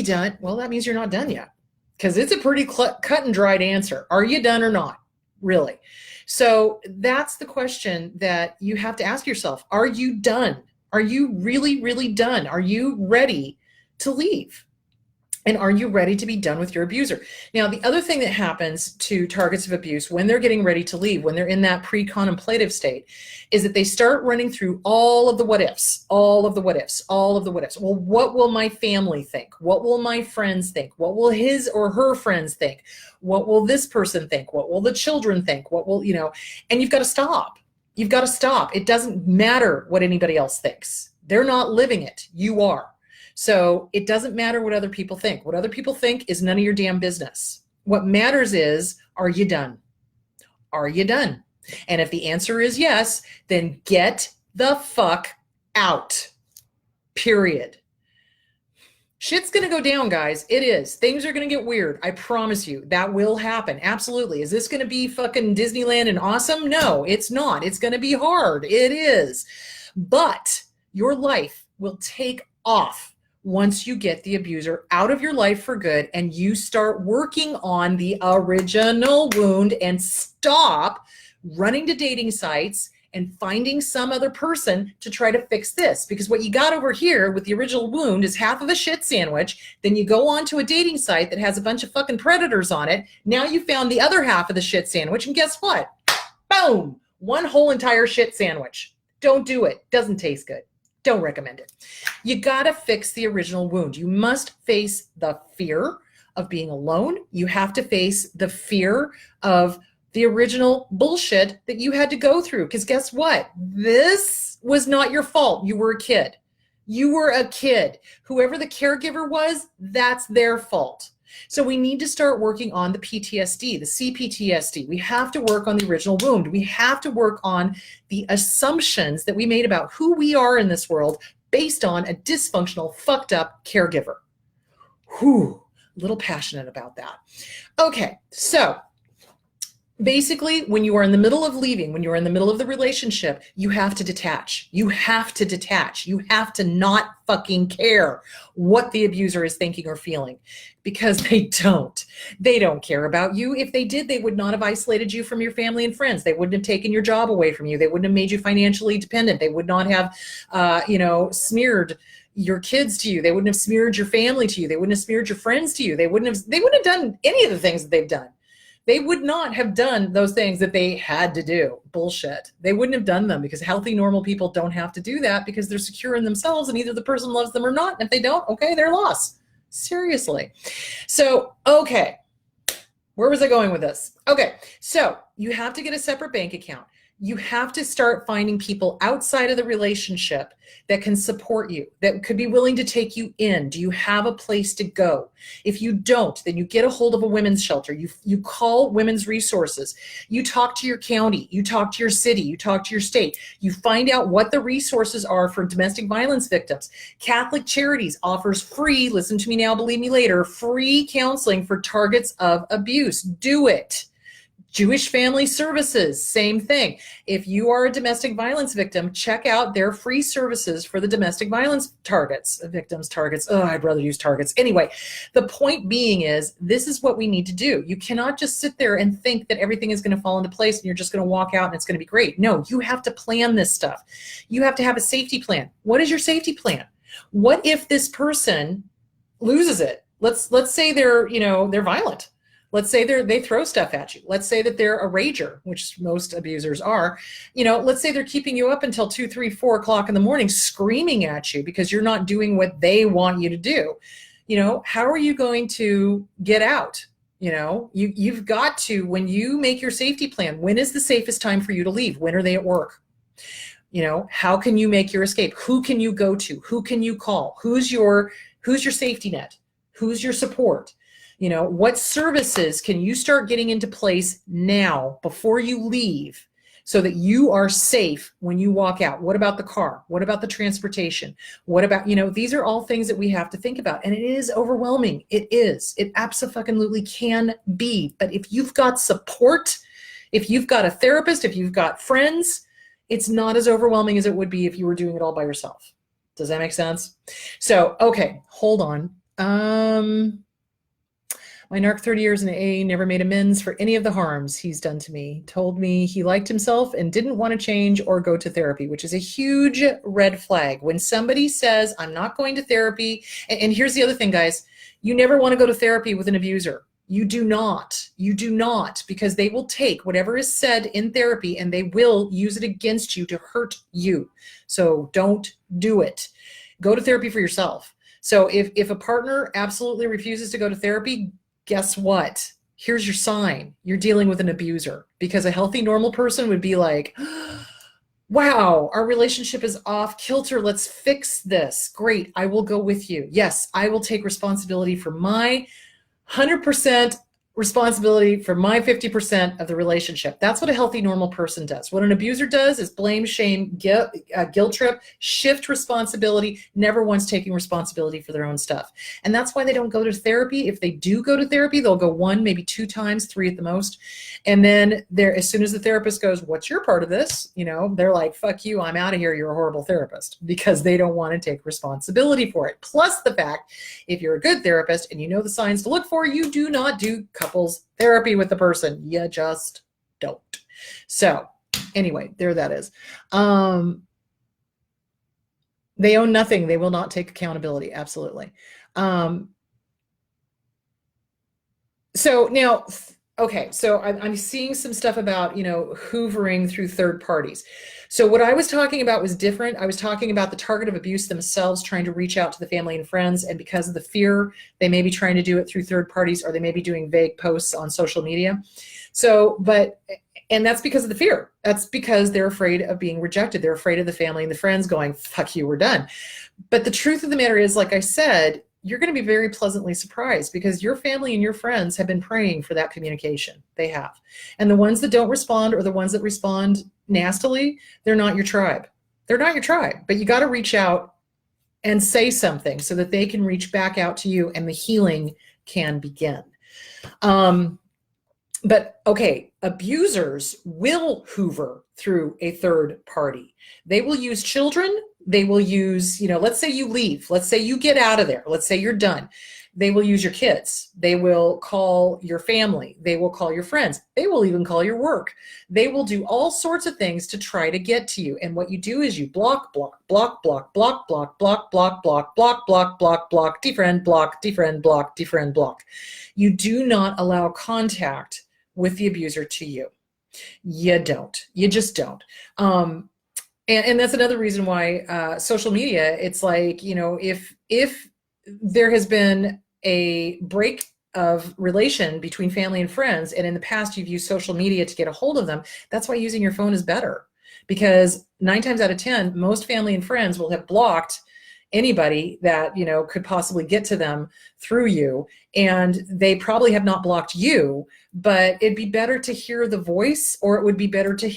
S1: done. Well, that means you're not done yet, because it's a pretty cut and dried answer. Are you done or not? Really? So that's the question that you have to ask yourself. Are you done? Are you really, really done? Are you ready to leave? And are you ready to be done with your abuser? Now, the other thing that happens to targets of abuse when they're getting ready to leave, when they're in that pre-contemplative state, is that they start running through all of the what ifs. Well, what will my family think? What will my friends think? What will his or her friends think? What will this person think? What will the children think? What will, and you've got to stop. You've got to stop. It doesn't matter what anybody else thinks. They're not living it. You are. So it doesn't matter what other people think. What other people think is none of your damn business. What matters is, are you done? Are you done? And if the answer is yes, then get the fuck out. Period. Shit's going to go down, guys. It is. Things are going to get weird. I promise you that will happen. Absolutely. Is this going to be fucking Disneyland and awesome? No, it's not. It's going to be hard. It is. But your life will take off once you get the abuser out of your life for good and you start working on the original wound and stop running to dating sites and finding some other person to try to fix this. Because what you got over here with the original wound is half of a shit sandwich. Then you go on to a dating site that has a bunch of fucking predators on it. Now you found the other half of the shit sandwich, and guess what? Boom! One whole entire shit sandwich. Don't do it. Doesn't taste good. Don't recommend it. You got to fix the original wound. You must face the fear of being alone. You have to face the fear of the original bullshit that you had to go through. Because guess what? This was not your fault. You were a kid. You were a kid. Whoever the caregiver was, that's their fault. So we need to start working on the PTSD, the CPTSD. We have to work on the original wound. We have to work on the assumptions that we made about who we are in this world based on a dysfunctional, fucked up caregiver. Whew, a little passionate about that. Okay, so basically, when you are in the middle of leaving, when you're in the middle of the relationship, you have to detach. You have to detach. You have to not fucking care what the abuser is thinking or feeling, because they don't. They don't care about you. If they did, they would not have isolated you from your family and friends. They wouldn't have taken your job away from you. They wouldn't have made you financially dependent. They would not have, smeared your kids to you. They wouldn't have smeared your family to you. They wouldn't have smeared your friends to you. They wouldn't have done any of the things that they've done. They would not have done those things that they had to do. Bullshit. They wouldn't have done them, because healthy, normal people don't have to do that, because they're secure in themselves, and either the person loves them or not. And if they don't, okay, their loss. Seriously. So, okay. Where was I going with this? Okay. So you have to get a separate bank account. You have to start finding people outside of the relationship that can support you, that could be willing to take you in. Do you have a place to go? If you don't, then you get a hold of a women's shelter. You call women's resources. You talk to your county. You talk to your city. You talk to your state. You find out what the resources are for domestic violence victims. Catholic Charities offers free, listen to me now, believe me later, free counseling for targets of abuse. Do it. Jewish Family Services, same thing. If you are a domestic violence victim, check out their free services for the domestic violence victims targets. Oh, I'd rather use targets. Anyway, the point being is, this is what we need to do. You cannot just sit there and think that everything is going to fall into place and you're just going to walk out and it's going to be great. No, you have to plan this stuff. You have to have a safety plan. What is your safety plan? What if this person loses it? Let's say they're violent. Let's say they throw stuff at you. Let's say that they're a rager, which most abusers are. Let's say they're keeping you up until 2, 3, 4 o'clock in the morning, screaming at you because you're not doing what they want you to do. How are you going to get out? You've got to, when you make your safety plan, when is the safest time for you to leave? When are they at work? How can you make your escape? Who can you go to? Who can you call? Who's your safety net? Who's your support? What services can you start getting into place now before you leave so that you are safe when you walk out? What about the car? What about the transportation? What about, these are all things that we have to think about. And it is overwhelming. It is. It absolutely can be. But if you've got support, if you've got a therapist, if you've got friends, it's not as overwhelming as it would be if you were doing it all by yourself. Does that make sense? So, okay, hold on. My narc 30 years in AA never made amends for any of the harms he's done to me. Told me he liked himself and didn't want to change or go to therapy, which is a huge red flag. When somebody says, I'm not going to therapy, and here's the other thing, guys, you never want to go to therapy with an abuser. You do not, because they will take whatever is said in therapy and they will use it against you to hurt you. So don't do it. Go to therapy for yourself. So if a partner absolutely refuses to go to therapy, guess what? Here's your sign. You're dealing with an abuser, because a healthy, normal person would be like, wow, our relationship is off kilter. Let's fix this. Great. I will go with you. Yes, I will take responsibility for my 100% responsibility for my 50% of the relationship. That's what a healthy, normal person does. What an abuser does is blame, shame, guilt trip, shift responsibility, never once taking responsibility for their own stuff. And that's why they don't go to therapy. If they do go to therapy, they'll go 1, maybe 2 times, 3 at the most. And then as soon as the therapist goes, what's your part of this? They're like, fuck you, I'm out of here. You're a horrible therapist, because they don't want to take responsibility for it. Plus the fact, if you're a good therapist and you know the signs to look for, you do not do couples therapy with the person. You just don't. So anyway, there that is. They own nothing. They will not take accountability. Absolutely. So now, okay, so I'm seeing some stuff about, hoovering through third parties. So what I was talking about was different. I was talking about the target of abuse themselves trying to reach out to the family and friends, and because of the fear, they may be trying to do it through third parties, or they may be doing vague posts on social media. So, and that's because of the fear. That's because they're afraid of being rejected. They're afraid of the family and the friends going, fuck you, we're done. But the truth of the matter is, like I said, you're going to be very pleasantly surprised, because your family and your friends have been praying for that communication. They have. And the ones that don't respond, or the ones that respond nastily, they're not your tribe. They're not your tribe, but you got to reach out and say something so that they can reach back out to you and the healing can begin. But okay, abusers will hoover through a third party. They will use children. They will use, let's say you leave. Let's say you get out of there. Let's say you're done. They will use your kids. They will call your family. They will call your friends. They will even call your work. They will do all sorts of things to try to get to you. And what you do is you block, block, block, block, block, block, block, block, block, block, block, block, block, defriend, block, defriend, block, defriend, block. You do not allow contact with the abuser to you. You don't. You just don't. And that's another reason why social media, it's like, if there has been a break of relation between family and friends, and in the past you've used social media to get a hold of them, that's why using your phone is better. Because 9 times out of 10, most family and friends will have blocked anybody that, could possibly get to them through you. And they probably have not blocked you, but it'd be better to hear the voice, or it would be better to,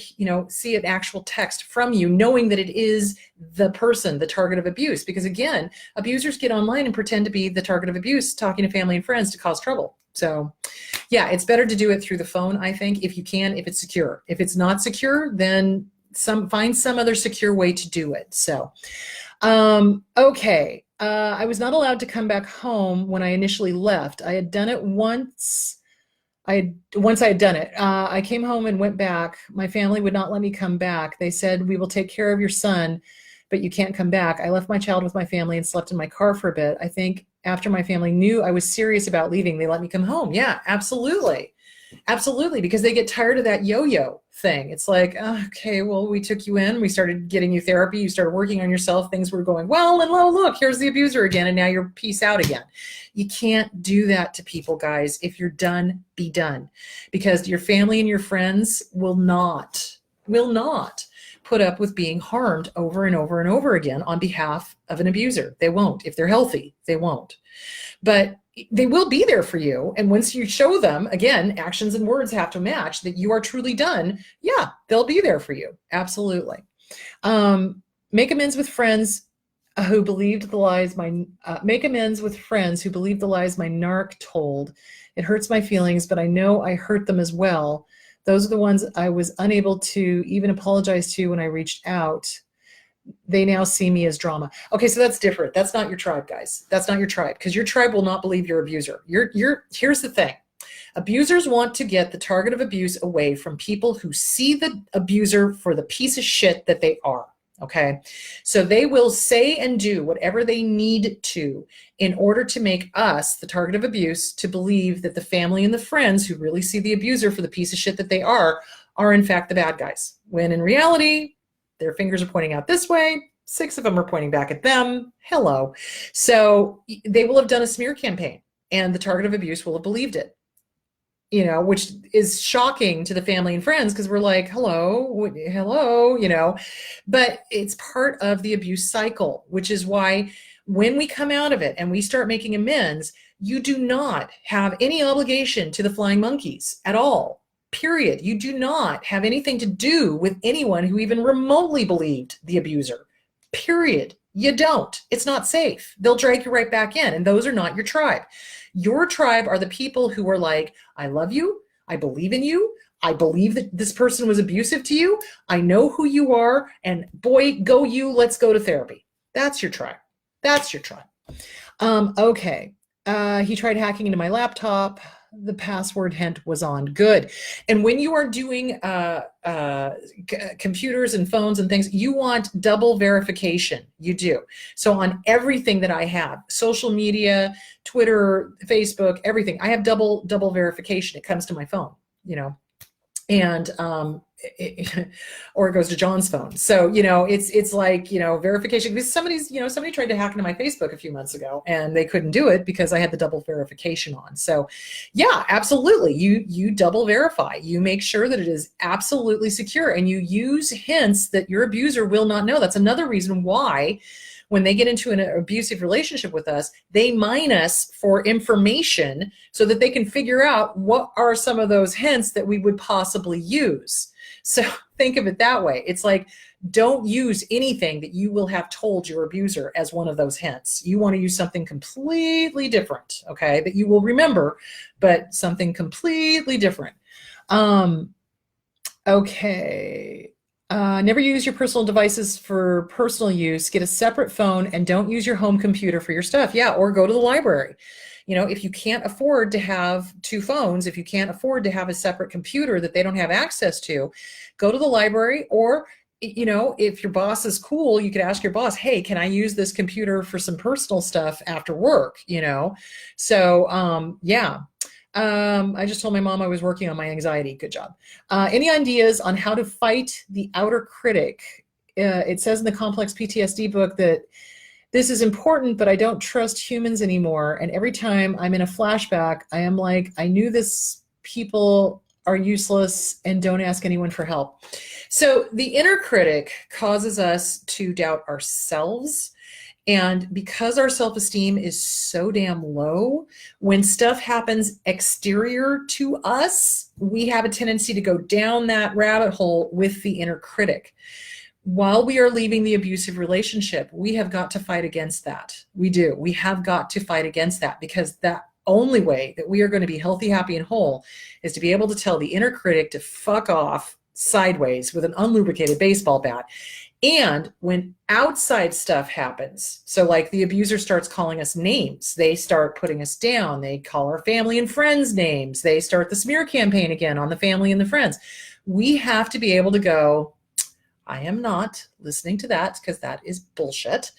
S1: see an actual text from you, knowing that it is the person, the target of abuse. Because again, abusers get online and pretend to be the target of abuse, talking to family and friends to cause trouble. So yeah, it's better to do it through the phone, I think, if you can, if it's secure. If it's not secure, then find some other secure way to do it. So, okay. I was not allowed to come back home when I initially left. I had done it once. Once I had done it, I came home and went back. My family would not let me come back. They said, "We will take care of your son, but you can't come back." I left my child with my family and slept in my car for a bit. I think after my family knew I was serious about leaving, they let me come home. Yeah, absolutely. Absolutely, because they get tired of that yo-yo thing. It's like, okay, well, we took you in, we started getting you therapy, you started working on yourself, things were going well, and look, here's the abuser again, and now you're peace out again. You can't do that to people, guys. If you're done, be done. Because your family and your friends will not put up with being harmed over and over and over again on behalf of an abuser. They won't. If they're healthy, they won't. But they will be there for you. And once you show them, again, actions and words have to match, that you are truly done, yeah, they'll be there for you. Absolutely. Make amends with friends who believed the lies make amends with friends who believed the lies my narc told. It hurts my feelings, but I know I hurt them as well. Those are the ones I was unable to even apologize to when I reached out. They now see me as drama. Okay, so that's different. That's not your tribe, guys. That's not your tribe, because your tribe will not believe your abuser. Here's the thing. Abusers want to get the target of abuse away from people who see the abuser for the piece of shit that they are. Okay, so they will say and do whatever they need to in order to make us, the target of abuse, to believe that the family and the friends who really see the abuser for the piece of shit that they are in fact the bad guys. When in reality, their fingers are pointing out this way, 6 of them are pointing back at them. Hello. So they will have done a smear campaign, and the target of abuse will have believed it, which is shocking to the family and friends, because we're like, hello, but it's part of the abuse cycle, which is why when we come out of it and we start making amends, you do not have any obligation to the flying monkeys at all. Period. You do not have anything to do with anyone who even remotely believed the abuser. Period. You don't. It's not safe. They'll drag you right back in, and those are not your tribe. Your tribe are the people who are like, I love you. I believe in you. I believe that this person was abusive to you. I know who you are, and boy, go you. Let's go to therapy. That's your tribe. That's your tribe. Okay. He tried hacking into my laptop. The password hint was on. Good. And when you are doing computers and phones and things, you want double verification. You do. So on everything that I have, social media, Twitter, Facebook, everything, I have double verification. It comes to my phone, and or it goes to John's phone. So, it's like, verification, because somebody tried to hack into my Facebook a few months ago, and they couldn't do it because I had the double verification on. So yeah, absolutely. You double verify, you make sure that it is absolutely secure, and you use hints that your abuser will not know. That's another reason why when they get into an abusive relationship with us, they mine us for information so that they can figure out what are some of those hints that we would possibly use. So think of it that way. It's like, don't use anything that you will have told your abuser as one of those hints. You want to use something completely different, okay, that you will remember, but something completely different. Okay. Never use your personal devices for personal use. Get a separate phone and don't use your home computer for your stuff. Yeah, or go to the library. You know, if you can't afford to have two phones, if you can't afford to have a separate computer that they don't have access to, go to the library. Or, you know, if your boss is cool, you could ask your boss, hey, can I use this computer for some personal stuff after work, you know? So, yeah. I just told my mom I was working on my anxiety. Good job. Any ideas on how to fight the outer critic? It says in the Complex PTSD book that this is important, but I don't trust humans anymore. And every time I'm in a flashback, I am like, I knew this people are useless and don't ask anyone for help. So the inner critic causes us to doubt ourselves. And because our self-esteem is so damn low, when stuff happens exterior to us, we have a tendency to go down that rabbit hole with the inner critic. While we are leaving the abusive relationship, we have got to fight against that. We do. We have got to fight against that, because that only way that we are going to be healthy, happy, and whole is to be able to tell the inner critic to fuck off sideways with an unlubricated baseball bat. And when outside stuff happens, so like the abuser starts calling us names, they start putting us down, they call our family and friends names, they start the smear campaign again on the family and the friends, we have to be able to go, I am not listening to that, because that is bullshit.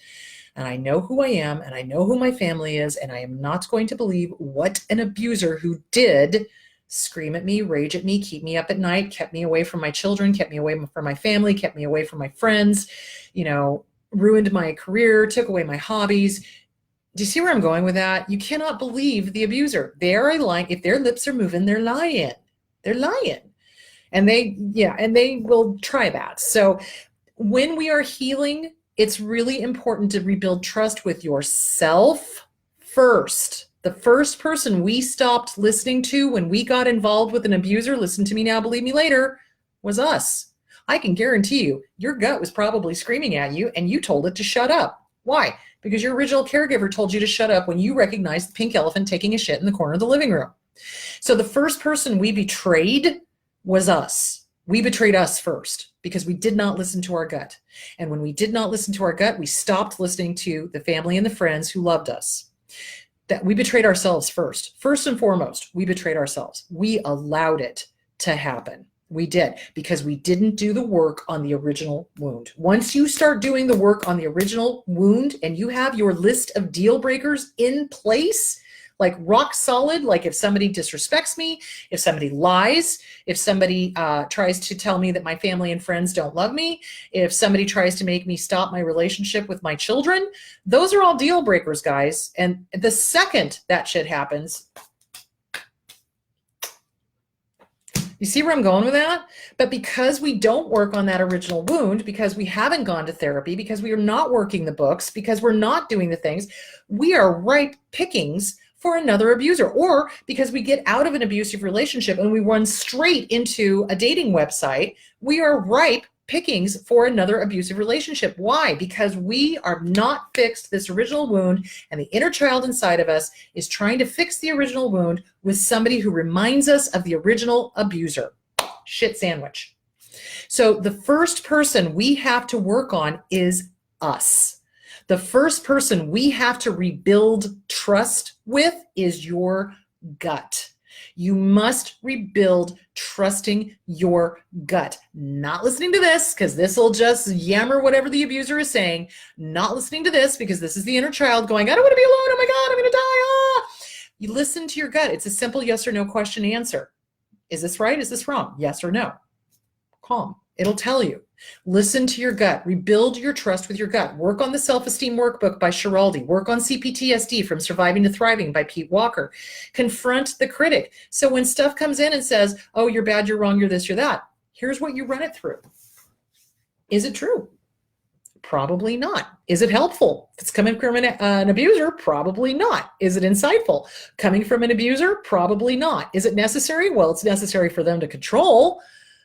S1: And I know who I am, and I know who my family is, and I am not going to believe what an abuser who did scream at me, rage at me, keep me up at night, kept me away from my children, kept me away from my family, kept me away from my friends, you know, ruined my career, took away my hobbies. Do you see where I'm going with that? You cannot believe the abuser. They're lying. If their lips are moving, they're lying. They're lying. And they will try that. So when we are healing, it's really important to rebuild trust with yourself first. The first person we stopped listening to when we got involved with an abuser, listen to me now, believe me later, was us. I can guarantee you, your gut was probably screaming at you and you told it to shut up. Why? Because your original caregiver told you to shut up when you recognized the pink elephant taking a shit in the corner of the living room. So the first person we betrayed was us. We betrayed us first because we did not listen to our gut. And when we did not listen to our gut, we stopped listening to the family and the friends who loved us. That we betrayed ourselves first. First and foremost, we betrayed ourselves. We allowed it to happen. We did, because we didn't do the work on the original wound. Once you start doing the work on the original wound and you have your list of deal breakers in place, like rock solid, like if somebody disrespects me, if somebody lies, if somebody tries to tell me that my family and friends don't love me, if somebody tries to make me stop my relationship with my children, those are all deal breakers, guys. And the second that shit happens, you see where I'm going with that? But because we don't work on that original wound, because we haven't gone to therapy, because we are not working the books, because we're not doing the things, we are ripe pickings for another abuser. Or because we get out of an abusive relationship and we run straight into a dating website, we are ripe pickings for another abusive relationship. Why? Because we are not fixed this original wound, and the inner child inside of us is trying to fix the original wound with somebody who reminds us of the original abuser. Shit sandwich. So the first person we have to work on is us. The first person we have to rebuild trust with is your gut. You must rebuild trusting your gut. Not listening to this, because this will just yammer whatever the abuser is saying. Not listening to this, because this is the inner child going, I don't want to be alone. Oh my God, I'm going to die. Ah! You listen to your gut. It's a simple yes or no question answer. Is this right? Is this wrong? Yes or no. Calm. It'll tell you. Listen to your gut. Rebuild your trust with your gut. Work on the Self-Esteem Workbook by Schiraldi. Work on CPTSD, From Surviving to Thriving by Pete Walker. Confront the critic. So when stuff comes in and says, oh, you're bad, you're wrong, you're this, you're that, here's what you run it through. Is it true? Probably not. Is it helpful? If it's coming from an abuser, probably not. Is it insightful? Coming from an abuser, probably not. Is it necessary? Well, it's necessary for them to control,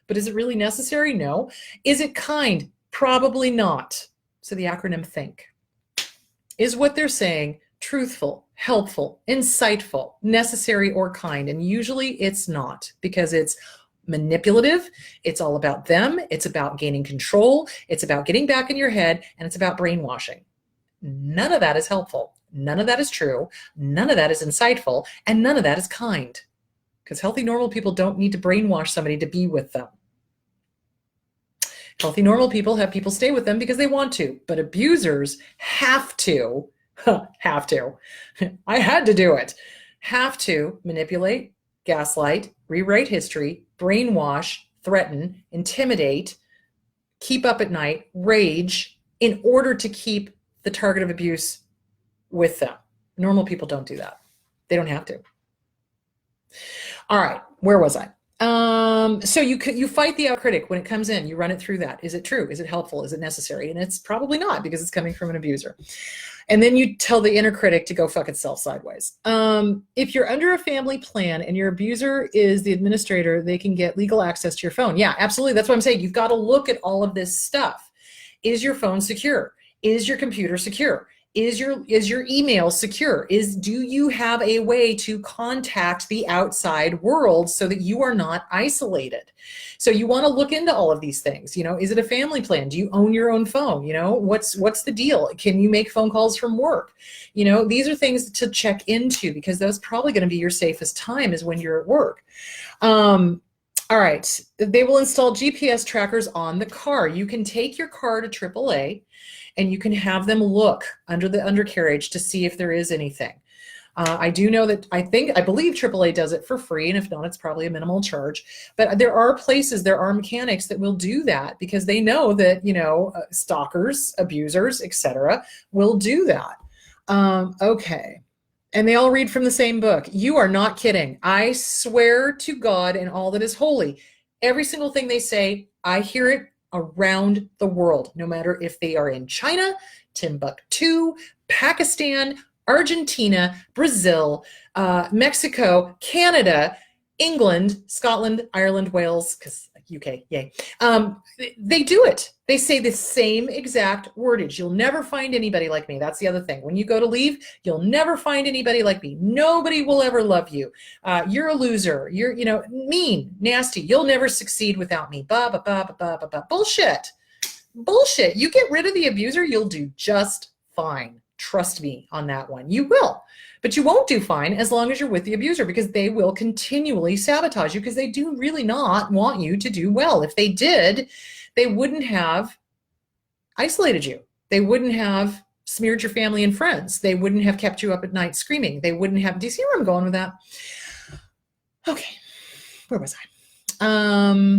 S1: but is it really necessary? No. Is it kind? Probably not. So the acronym THINK. Is what they're saying truthful, helpful, insightful, necessary, or kind? And usually it's not, because it's manipulative. It's all about them. It's about gaining control. It's about getting back in your head, and it's about brainwashing. None of that is helpful. None of that is true. None of that is insightful, and none of that is kind, because healthy, normal people don't need to brainwash somebody to be with them. Healthy, normal people have people stay with them because they want to, but abusers have to, I had to do it, have to manipulate, gaslight, rewrite history, brainwash, threaten, intimidate, keep up at night, rage, in order to keep the target of abuse with them. Normal people don't do that. They don't have to. All right, where was I? So you fight the out critic when it comes in. You run it through that. Is it true? Is it helpful? Is it necessary? And it's probably not, because it's coming from an abuser. And then you tell the inner critic to go fuck itself sideways. If you're under a family plan and your abuser is the administrator, they can get legal access to your phone. Yeah, absolutely. That's what I'm saying. You've got to look at all of this stuff. Is your phone secure? Is your computer secure? Is your email secure? Do you have a way to contact the outside world so that you are not isolated? So you want to look into all of these things. Is it a family plan? Do you own your own phone? What's the deal? Can you make phone calls from work? These are things to check into, because that's probably going to be your safest time, is when you're at work. All right. They will install GPS trackers on the car. You can take your car to AAA, and you can have them look under the undercarriage to see if there is anything. I do know that I believe AAA does it for free, and if not, it's probably a minimal charge. But there are mechanics that will do that, because they know that, stalkers, abusers, etc., will do that. Okay. And they all read from the same book. You are not kidding. I swear to God and all that is holy, every single thing they say, I hear it around the world, no matter if they are in China, Timbuktu, Pakistan, Argentina, Brazil, Mexico, Canada, England, Scotland, Ireland, Wales, because UK, yay. They do it. They say the same exact wordage. You'll never find anybody like me. That's the other thing. When you go to leave, you'll never find anybody like me. Nobody will ever love you. You're a loser. You're, mean, nasty. You'll never succeed without me. Bullshit. Bullshit. You get rid of the abuser, you'll do just fine. Trust me on that one. You will. But you won't do fine as long as you're with the abuser, because they will continually sabotage you, because they do really not want you to do well. If they did, they wouldn't have isolated you. They wouldn't have smeared your family and friends. They wouldn't have kept you up at night screaming. They wouldn't have, do you see where I'm going with that? Okay, where was I?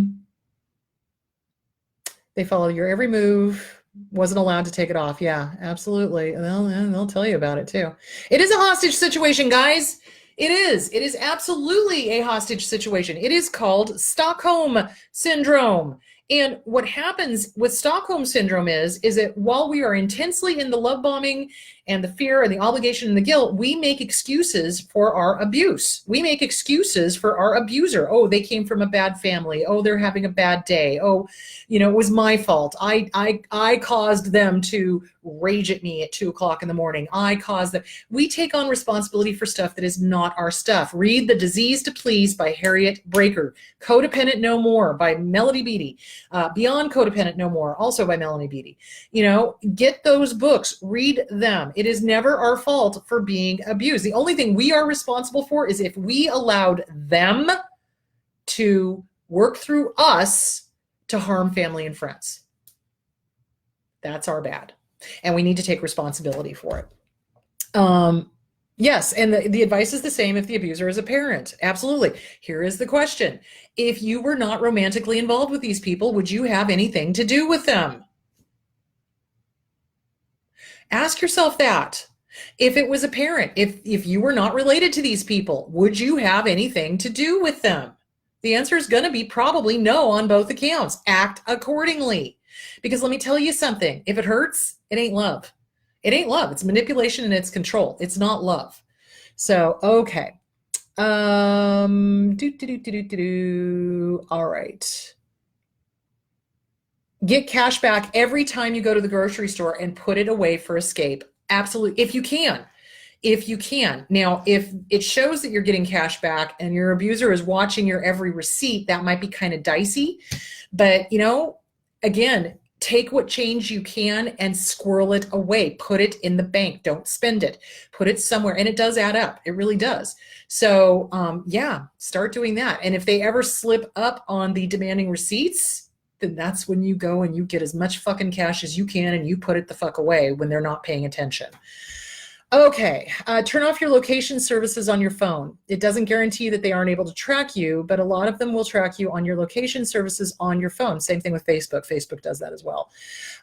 S1: They follow your every move. Wasn't allowed to take it off. Yeah, absolutely. They'll tell you about it too. It is a hostage situation, guys. It is. It is absolutely a hostage situation. It is called Stockholm Syndrome. And what happens with Stockholm Syndrome is that while we are intensely in the love bombing and the fear and the obligation and the guilt, we make excuses for our abuse. We make excuses for our abuser. Oh, they came from a bad family. Oh, they're having a bad day. Oh, it was my fault. I caused them to rage at me at 2 o'clock in the morning. I caused them. We take on responsibility for stuff that is not our stuff. Read The Disease to Please by Harriet Breaker. Codependent No More by Melody Beattie. Beyond Codependent No More, also by Melanie Beattie. Get those books, read them. It is never our fault for being abused. The only thing we are responsible for is if we allowed them to work through us to harm family and friends. That's our bad. And we need to take responsibility for it. Yes, and the advice is the same if the abuser is a parent. Absolutely. Here is the question. If you were not romantically involved with these people, would you have anything to do with them? Ask yourself that. If it was a parent, if you were not related to these people, would you have anything to do with them? The answer is going to be probably no on both accounts. Act accordingly. Because let me tell you something, if it hurts, it ain't love. It ain't love. It's manipulation and it's control. It's not love. So, okay. All right. Get cash back every time you go to the grocery store and put it away for escape. Absolutely. If you can. If you can. Now, if it shows that you're getting cash back and your abuser is watching your every receipt, that might be kind of dicey. But, you know, again, take what change you can and squirrel it away. Put it in the bank. Don't spend it. Put it somewhere. And it does add up. It really does. So, yeah, start doing that. And if they ever slip up on the demanding receipts, then that's when you go and you get as much fucking cash as you can and you put it the fuck away when they're not paying attention. Okay, turn off your location services on your phone. It doesn't guarantee that they aren't able to track you, but a lot of them will track you on your location services on your phone. Same thing with Facebook. Facebook does that as well.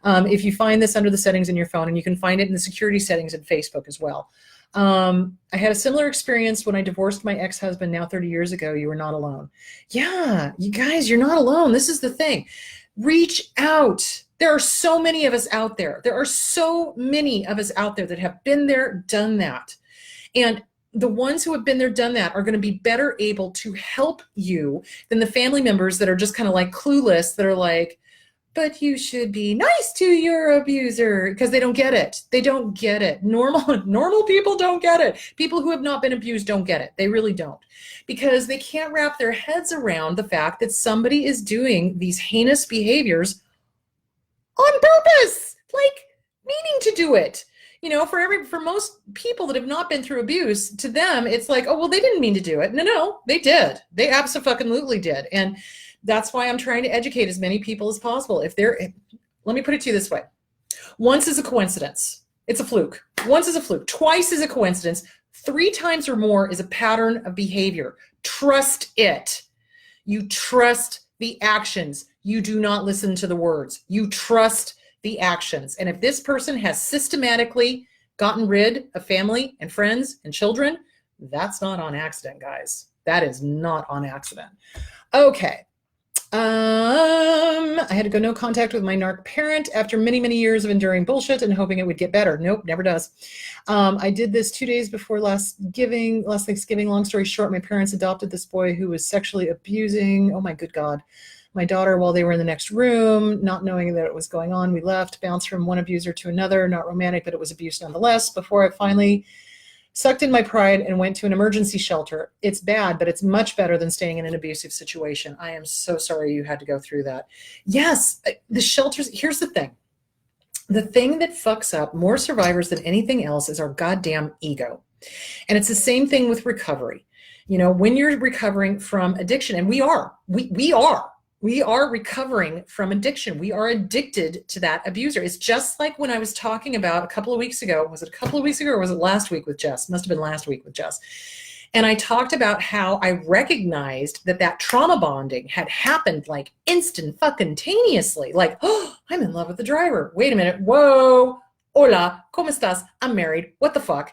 S1: If you find this under the settings in your phone, and you can find it in the security settings in Facebook as well. I had a similar experience when I divorced my ex-husband now 30 years ago. You were not alone. Yeah, you guys, you're not alone. This is the thing. Reach out. There are so many of us out there. There are so many of us out there that have been there, done that. And the ones who have been there, done that are going to be better able to help you than the family members that are just kind of like clueless, that are like, but you should be nice to your abuser, because they don't get it. They don't get it. Normal people don't get it. People who have not been abused don't get it. They really don't, because they can't wrap their heads around the fact that somebody is doing these heinous behaviors on purpose, like meaning to do it. You know, for most people that have not been through abuse, to them, it's like, oh, well, they didn't mean to do it. No, they did. They absolutely did. And that's why I'm trying to educate as many people as possible. Let me put it to you this way. Once is a coincidence. It's a fluke. Once is a fluke. Twice is a coincidence. 3 times or more is a pattern of behavior. Trust it. You trust the actions. You do not listen to the words. You trust the actions. And if this person has systematically gotten rid of family and friends and children, that's not on accident, guys. That is not on accident. Okay. I had to go no contact with my narc parent after many, many years of enduring bullshit and hoping it would get better. Nope, never does. I did this 2 days before last Thanksgiving. Long story short, my parents adopted this boy who was sexually abusing, oh my good God, my daughter while they were in the next room. Not knowing that it was going on, we left, bounced from one abuser to another. Not romantic, but it was abuse nonetheless, before I finally sucked in my pride and went to an emergency shelter. It's bad, but it's much better than staying in an abusive situation. I am so sorry you had to go through that. Yes, the shelters, here's the thing. The thing that fucks up more survivors than anything else is our goddamn ego. And it's the same thing with recovery. You know, when you're recovering from addiction, and we are recovering from addiction. We are addicted to that abuser. It's just like when I was talking about a couple of weeks ago. Was it a couple of weeks ago or was it last week with Jess? Must have been last week with Jess. And I talked about how I recognized that trauma bonding had happened like instantaneously. Like, oh, I'm in love with the driver. Wait a minute. Whoa. Hola. ¿Cómo estás? I'm married. What the fuck?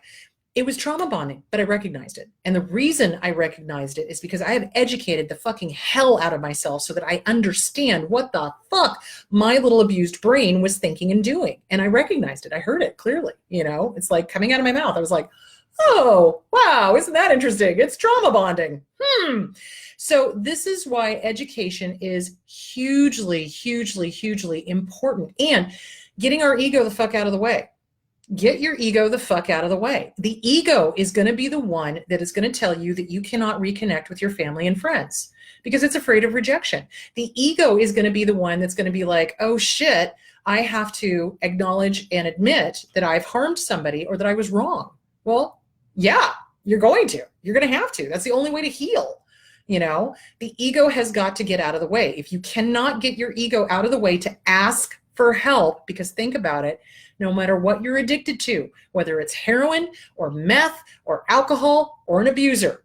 S1: It was trauma bonding, but I recognized it. And the reason I recognized it is because I have educated the fucking hell out of myself so that I understand what the fuck my little abused brain was thinking and doing. And I recognized it. I heard it clearly. You know, it's like coming out of my mouth. I was like, oh, wow, isn't that interesting? It's trauma bonding. So this is why education is hugely, hugely, hugely important. And getting our ego the fuck out of the way. Get your ego the fuck out of the way. The ego is going to be the one that is going to tell you that you cannot reconnect with your family and friends because it's afraid of rejection. The ego is going to be the one that's going to be like, oh shit, I have to acknowledge and admit that I've harmed somebody or that I was wrong. Well, yeah, you're going to. You're going to have to. That's the only way to heal. You know, the ego has got to get out of the way. If you cannot get your ego out of the way to ask for help, because think about it, no matter what you're addicted to, whether it's heroin or meth or alcohol or an abuser,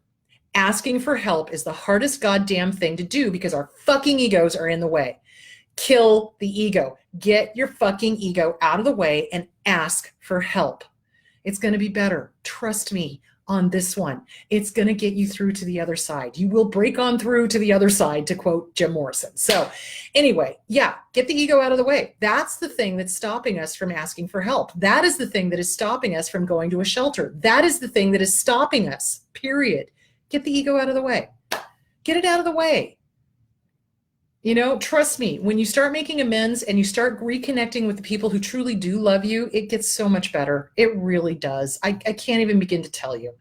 S1: asking for help is the hardest goddamn thing to do because our fucking egos are in the way. Kill the ego. Get your fucking ego out of the way and ask for help. It's going to be better. Trust me. on this one. It's going to get you through to the other side. You will break on through to the other side, to quote Jim Morrison. So anyway, yeah, get the ego out of the way. That's the thing that's stopping us from asking for help. That is the thing that is stopping us from going to a shelter. That is the thing that is stopping us, period. Get the ego out of the way. Get it out of the way. You know, trust me, when you start making amends and you start reconnecting with the people who truly do love you, it gets so much better. It really does. I can't even begin to tell you.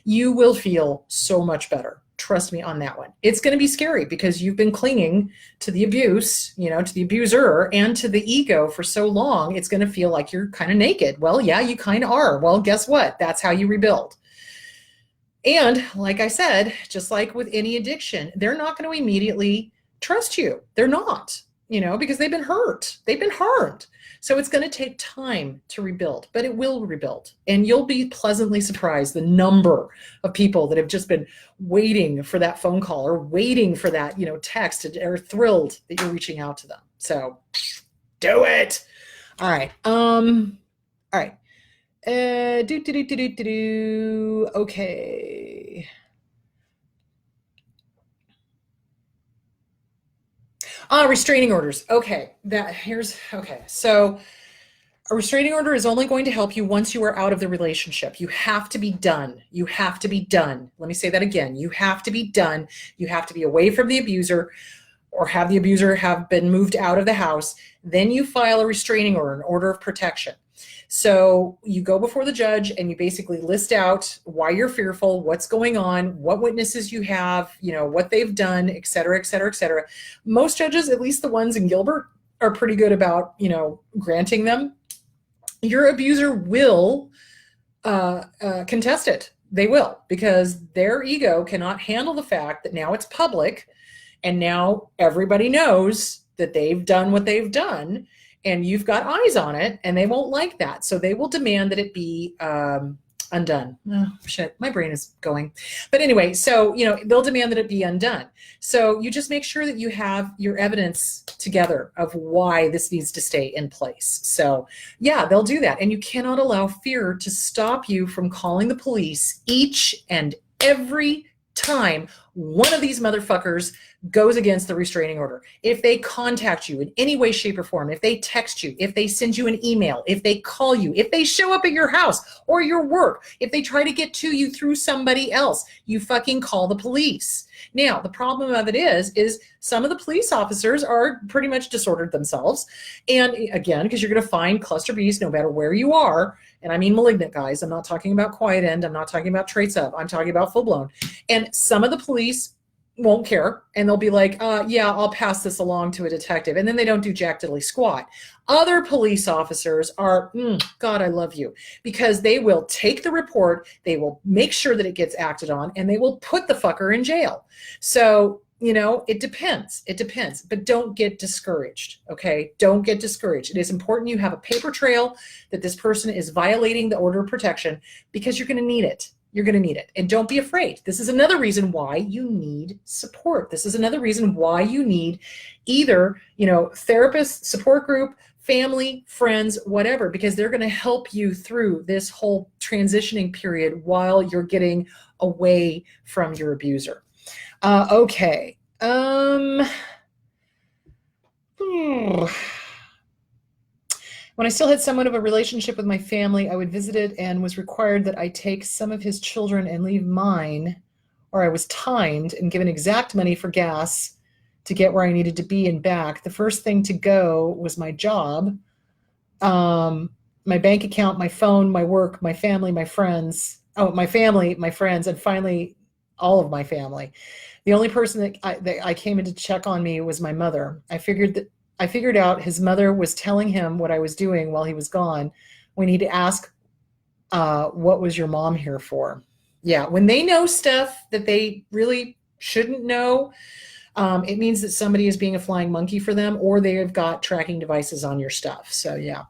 S1: You will feel so much better. Trust me on that one. It's going to be scary because you've been clinging to the abuse, you know, to the abuser and to the ego for so long. It's going to feel like you're kind of naked. Well, yeah, you kind of are. Well, guess what? That's how you rebuild. And like I said, just like with any addiction, they're not going to immediately trust you. They're not, you know, because they've been hurt. They've been harmed. So it's going to take time to rebuild, but it will rebuild. And you'll be pleasantly surprised the number of people that have just been waiting for that phone call or waiting for that, you know, text, or thrilled that you're reaching out to them. So do it. All right. All right. Okay. Restraining orders. Okay. So a restraining order is only going to help you once you are out of the relationship. You have to be done. You have to be done. Let me say that again. You have to be done. You have to be away from the abuser, or have the abuser have been moved out of the house. Then you file a restraining order, an order of protection. So you go before the judge and you basically list out why you're fearful, what's going on, what witnesses you have, you know, what they've done, et cetera, et cetera, et cetera. Most judges, at least the ones in Gilbert, are pretty good about, you know, granting them. Your abuser will contest it. They will, because their ego cannot handle the fact that now it's public and now everybody knows that they've done what they've done. And you've got eyes on it, and they won't like that. So they will demand that it be undone. Oh, shit, my brain is going. But anyway, so, you know, they'll demand that it be undone. So you just make sure that you have your evidence together of why this needs to stay in place. So yeah, they'll do that. And you cannot allow fear to stop you from calling the police each and every time one of these motherfuckers goes against the restraining order. If they contact you in any way, shape, or form, if they text you, if they send you an email, if they call you, if they show up at your house or your work, if they try to get to you through somebody else, you fucking call the police. Now, the problem of it is some of the police officers are pretty much disordered themselves. And again, because you're going to find cluster Bs no matter where you are. And I mean malignant, guys. I'm not talking about quiet end. I'm not talking about traits of. I'm talking about full blown. And some of the police won't care, and they'll be like, yeah, I'll pass this along to a detective. And then they don't do jack diddly squat. Other police officers are, God, I love you, because they will take the report, they will make sure that it gets acted on, and they will put the fucker in jail. So, you know, it depends. It depends. But don't get discouraged, okay? Don't get discouraged. It is important you have a paper trail that this person is violating the order of protection, because you're going to need it. You're going to need it. And don't be afraid. This is another reason why you need support. This is another reason why you need either, you know, therapist, support group, family, friends, whatever, because they're going to help you through this whole transitioning period while you're getting away from your abuser. Okay. When I still had somewhat of a relationship with my family, I would visit it and was required that I take some of his children and leave mine, or I was timed and given exact money for gas to get where I needed to be and back. The first thing to go was my job, my bank account, my phone, my work, my family, my friends. Oh, my family, my friends, and finally, all of my family. The only person that I came in to check on me was my mother. I figured out his mother was telling him what I was doing while he was gone. We need to ask, what was your mom here for? Yeah, when they know stuff that they really shouldn't know, it means that somebody is being a flying monkey for them, or they have got tracking devices on your stuff. So yeah.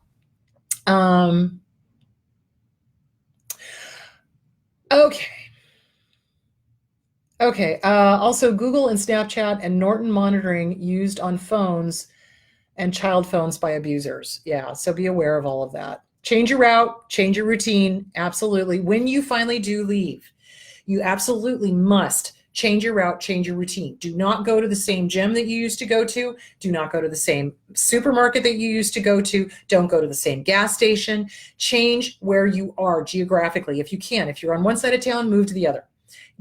S1: Okay. Okay. Also, Google and Snapchat and Norton monitoring used on phones and child phones by abusers. Yeah, so be aware of all of that. Change your route, change your routine. Absolutely. When you finally do leave, you absolutely must change your route, change your routine. Do not go to the same gym that you used to go to. Do not go to the same supermarket that you used to go to. Don't go to the same gas station. Change where you are geographically if you can. If you're on one side of town, move to the other.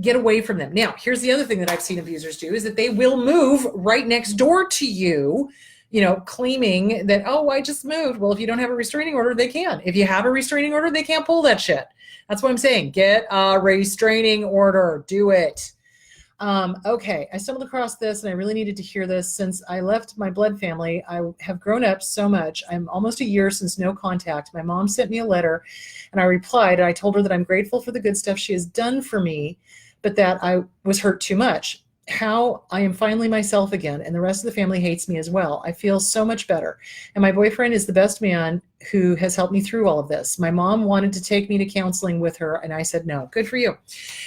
S1: Get away from them. Now, here's the other thing that I've seen abusers do is that they will move right next door to you, claiming that, oh, I just moved. Well, if you don't have a restraining order, they can. If you have a restraining order, they can't pull that shit. That's what I'm saying. Get a restraining order. Do it. Okay, I stumbled across this and I really needed to hear this. Since I left my blood family, I have grown up so much. I'm almost a year since no contact. My mom sent me a letter and I replied, and I told her that I'm grateful for the good stuff she has done for me, but that I was hurt too much. How I am finally myself again, and the rest of the family hates me as well. I feel so much better. And my boyfriend is the best man who has helped me through all of this. My mom wanted to take me to counseling with her, and I said no. Good for you.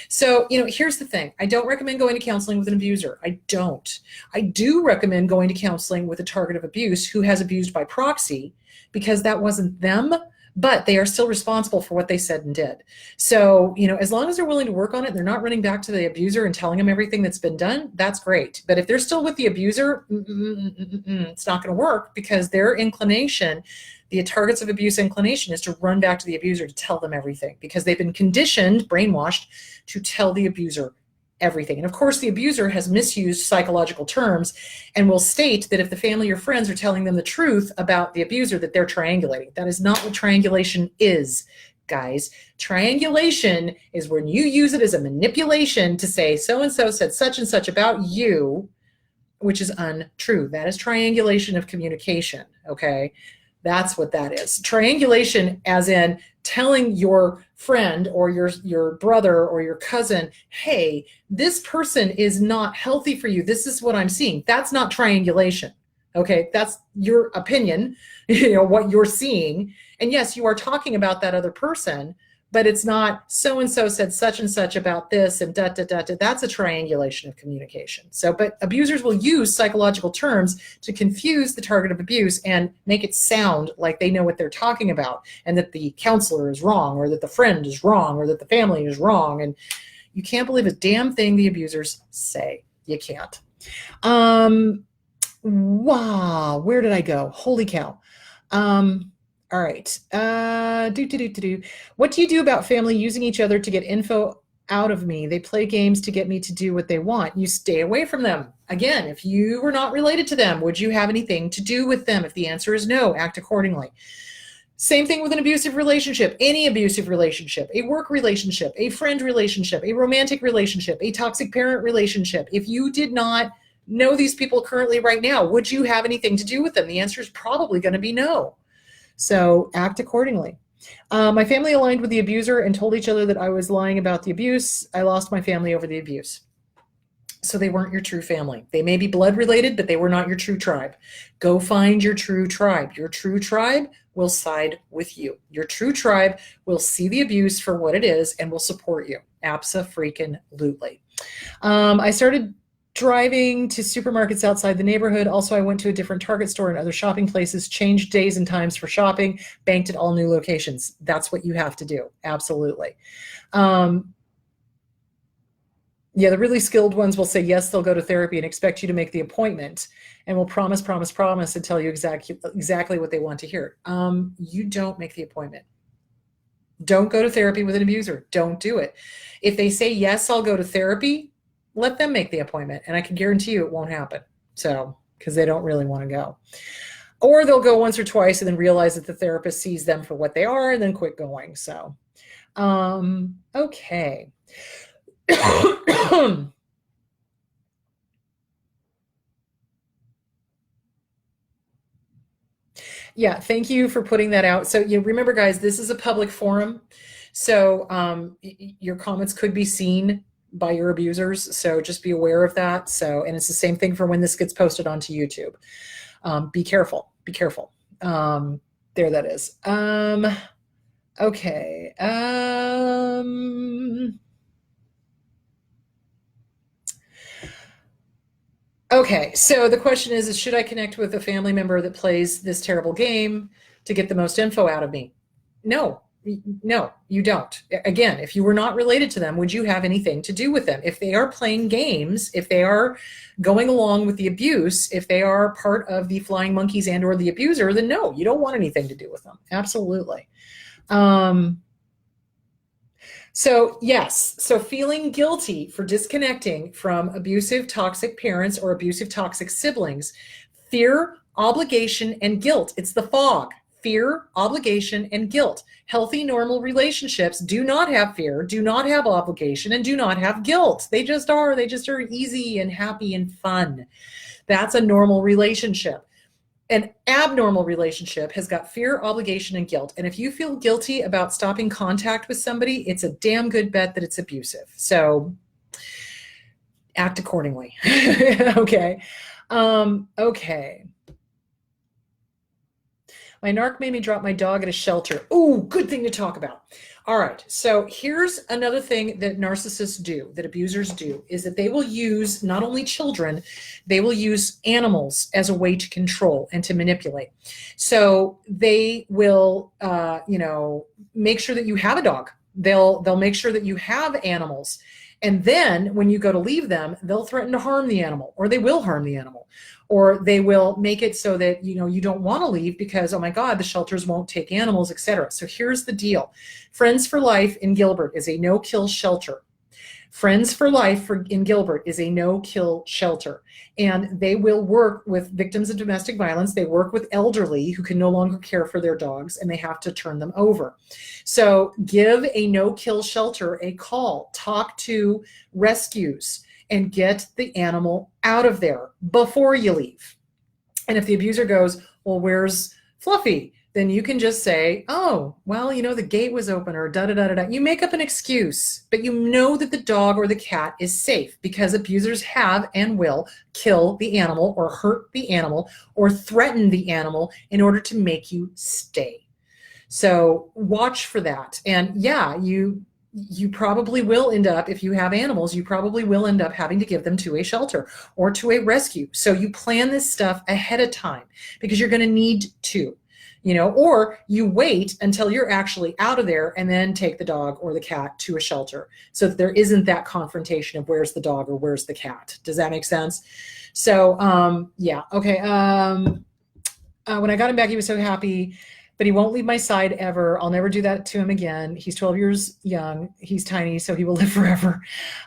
S1: So, here's the thing. I don't recommend going to counseling with an abuser. I don't. I do recommend going to counseling with a target of abuse who has abused by proxy, because that wasn't them, but they are still responsible for what they said and did. So, as long as they're willing to work on it, they're not running back to the abuser and telling them everything that's been done, that's great. But if they're still with the abuser, it's not going to work, because their inclination, the targets of abuse inclination, is to run back to the abuser to tell them everything, because they've been conditioned, brainwashed, to tell the abuser everything. And of course, the abuser has misused psychological terms and will state that if the family or friends are telling them the truth about the abuser, that they're triangulating. That is not what triangulation is, guys. Triangulation is when you use it as a manipulation to say so-and-so said such and such about you, which is untrue. That is triangulation of communication, okay? That's what that is. Triangulation as in telling your friend or your brother or your cousin, hey, this person is not healthy for you. This is what I'm seeing. That's not triangulation. Okay, that's your opinion, what you're seeing. And yes, you are talking about that other person, but it's not so-and-so said such and such about this and da, da, da, da. That's a triangulation of communication. So, but abusers will use psychological terms to confuse the target of abuse and make it sound like they know what they're talking about, and that the counselor is wrong, or that the friend is wrong, or that the family is wrong. And you can't believe a damn thing the abusers say. You can't. Wow, where did I go? Holy cow. All right. What do you do about family using each other to get info out of me? They play games to get me to do what they want. You stay away from them. Again, if you were not related to them, would you have anything to do with them? If the answer is no, act accordingly. Same thing with an abusive relationship, any abusive relationship, a work relationship, a friend relationship, a romantic relationship, a toxic parent relationship. If you did not know these people currently right now, would you have anything to do with them? The answer is probably going to be no. So act accordingly. My family aligned with the abuser and told each other that I was lying about the abuse. I lost my family over the abuse. So they weren't your true family. They may be blood related, but they were not your true tribe. Go find your true tribe. Your true tribe will side with you. Your true tribe will see the abuse for what it is and will support you. Abso-freaking-lutely. I started driving to supermarkets outside the neighborhood. Also, I went to a different Target store and other shopping places, changed days and times for shopping, banked at all new locations. That's what you have to do. Absolutely. Yeah, the really skilled ones will say, yes, they'll go to therapy and expect you to make the appointment, and will promise and tell you exactly what they want to hear. You don't make the appointment. Don't go to therapy with an abuser. Don't do it. If they say, yes, I'll go to therapy, let them make the appointment, and I can guarantee you it won't happen. So, because they don't really want to go. Or they'll go once or twice and then realize that the therapist sees them for what they are and then quit going. So, okay. Yeah, thank you for putting that out. So you remember, guys, this is a public forum. So your comments could be seen by your abusers. So just be aware of that. So, and it's the same thing for when this gets posted onto YouTube. Be careful. Be careful. There that is. Okay. Okay, so the question is should I connect with a family member that plays this terrible game to get the most info out of me? No, no, you don't. Again, if you were not related to them, would you have anything to do with them? If they are playing games, if they are going along with the abuse, if they are part of the flying monkeys and or the abuser, then no, you don't want anything to do with them. Absolutely. So yes, so feeling guilty for disconnecting from abusive, toxic parents or abusive, toxic siblings, fear, obligation, and guilt. It's the fog. Fear, obligation, and guilt. Healthy, normal relationships do not have fear, do not have obligation, and do not have guilt. They just are. They just are easy and happy and fun. That's a normal relationship. An abnormal relationship has got fear, obligation, and guilt. And if you feel guilty about stopping contact with somebody, it's a damn good bet that it's abusive. So act accordingly. Okay. Okay. My narc made me drop my dog at a shelter. Ooh, good thing to talk about. All right, so here's another thing that narcissists do, that abusers do, is that they will use not only children, they will use animals as a way to control and to manipulate. So they will, make sure that you have a dog. They'll make sure that you have animals. And then when you go to leave them, they'll threaten to harm the animal, or they will harm the animal, or they will make it so that, you don't want to leave because, oh my God, the shelters won't take animals, etc. So here's the deal. Friends for Life in Gilbert is a no-kill shelter. Friends for Life in Gilbert is a no-kill shelter. And they will work with victims of domestic violence. They work with elderly who can no longer care for their dogs, and they have to turn them over. So give a no-kill shelter a call. Talk to rescues and get the animal out of there before you leave. And if the abuser goes, well, where's Fluffy? Then you can just say, oh, well, the gate was open, or da-da-da-da-da. You make up an excuse, but you know that the dog or the cat is safe, because abusers have and will kill the animal or hurt the animal or threaten the animal in order to make you stay. So watch for that. And yeah, you probably will end up, if you have animals, you probably will end up having to give them to a shelter or to a rescue. So you plan this stuff ahead of time, because you're going to need to. Or you wait until you're actually out of there and then take the dog or the cat to a shelter, so that there isn't that confrontation of where's the dog or where's the cat. Does that make sense? So, yeah. Okay. When I got him back, he was so happy, but he won't leave my side ever. I'll never do that to him again. He's 12 years young. He's tiny, so he will live forever.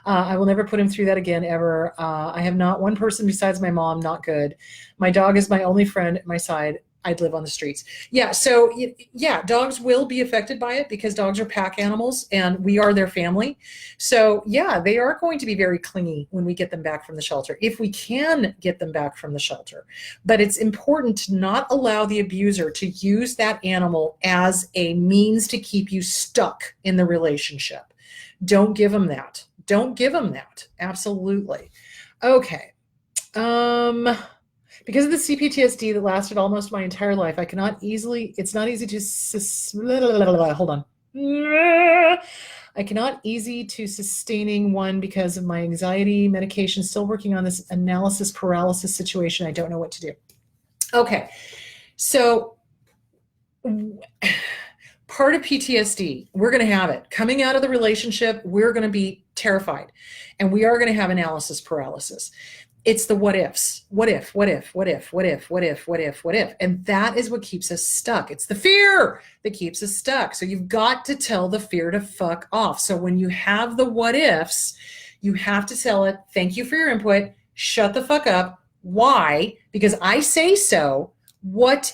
S1: I will never put him through that again, ever. I have not one person besides my mom. Not good. My dog is my only friend at my side. I'd live on the streets. Yeah. So yeah, dogs will be affected by it, because dogs are pack animals and we are their family. So yeah, they are going to be very clingy when we get them back from the shelter, if we can get them back from the shelter. But it's important to not allow the abuser to use that animal as a means to keep you stuck in the relationship. Don't give them that. Don't give them that. Absolutely. Okay. Because of the CPTSD that lasted almost my entire life, it's not easy to, hold on. I cannot easy to sustaining one because of my anxiety medication, still working on this analysis paralysis situation. I don't know what to do. Okay. So part of PTSD, we're going to have it. Coming out of the relationship, we're going to be terrified, and we are going to have analysis paralysis. It's the what ifs. What if, what if, what if, what if, what if, what if, what if. And that is what keeps us stuck. It's the fear that keeps us stuck. So you've got to tell the fear to fuck off. So when you have the what ifs, you have to tell it, thank you for your input, shut the fuck up. Why? Because I say so. What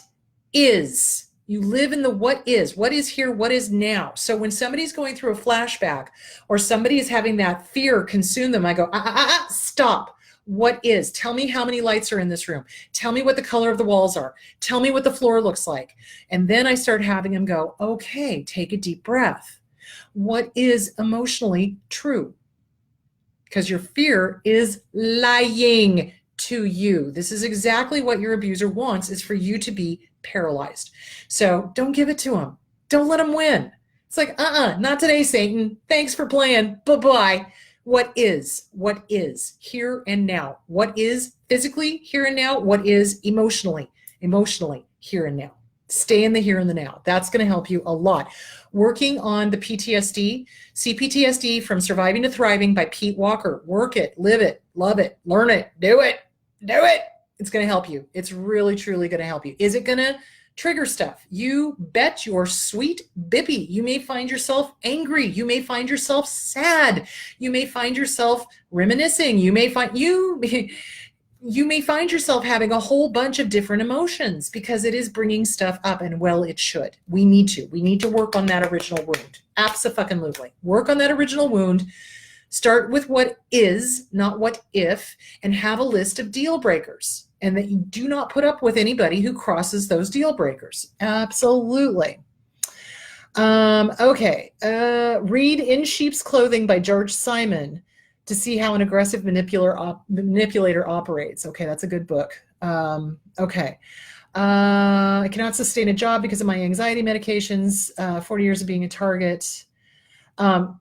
S1: is? You live in the what is here, what is now. So when somebody's going through a flashback, or somebody is having that fear consume them, I go, stop. What is? Tell me how many lights are in this room. Tell me what the color of the walls are. Tell me what the floor looks like. And then I start having him go, okay, take a deep breath. What is emotionally true? Because your fear is lying to you. This is exactly what your abuser wants, is for you to be paralyzed. So don't give it to him. Don't let him win. It's like, not today, Satan. Thanks for playing. Bye-bye. What is here and now? What is physically here and now? What is emotionally here and now? Stay in the here and the now. That's going to help you a lot. Working on the PTSD, see PTSD from Surviving to Thriving by Pete Walker. Work it, live it, love it, learn it, do it, do it. It's going to help you. It's really, truly going to help you. Is it going to trigger stuff? You bet your sweet bippy. You may find yourself angry. You may find yourself sad. You may find yourself reminiscing. You may find yourself having a whole bunch of different emotions because it is bringing stuff up, and well, it should. We need to work on that original wound. Abso-fucking-lutely. Work on that original wound. Start with what is, not what if, and have a list of deal breakers, and that you do not put up with anybody who crosses those deal breakers. Absolutely. Okay. Read In Sheep's Clothing by George Simon to see how an aggressive manipulator operates. Okay, that's a good book. Okay. I cannot sustain a job because of my anxiety medications, 40 years of being a target.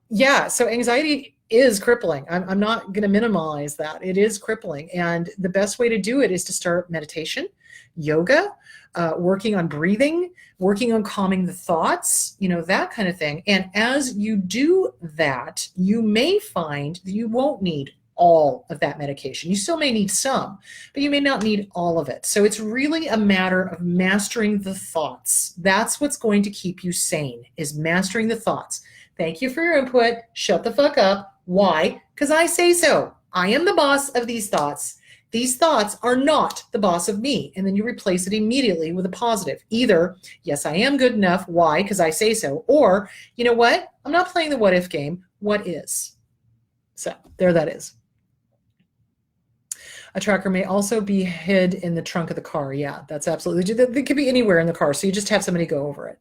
S1: Yeah, so anxiety is crippling. I'm not going to minimize that. It is crippling. And the best way to do it is to start meditation, yoga, working on breathing, working on calming the thoughts, that kind of thing. And as you do that, you may find that you won't need all of that medication. You still may need some, but you may not need all of it. So it's really a matter of mastering the thoughts. That's what's going to keep you sane, is mastering the thoughts. Thank you for your input. Shut the fuck up. Why? Because I say so. I am the boss of these thoughts. These thoughts are not the boss of me. And then you replace it immediately with a positive. Either, yes, I am good enough. Why? Because I say so. Or, you know what? I'm not playing the what if game. What is? So there that is. A tracker may also be hid in the trunk of the car. Yeah, that's absolutely. They could be anywhere in the car. So you just have somebody go over it.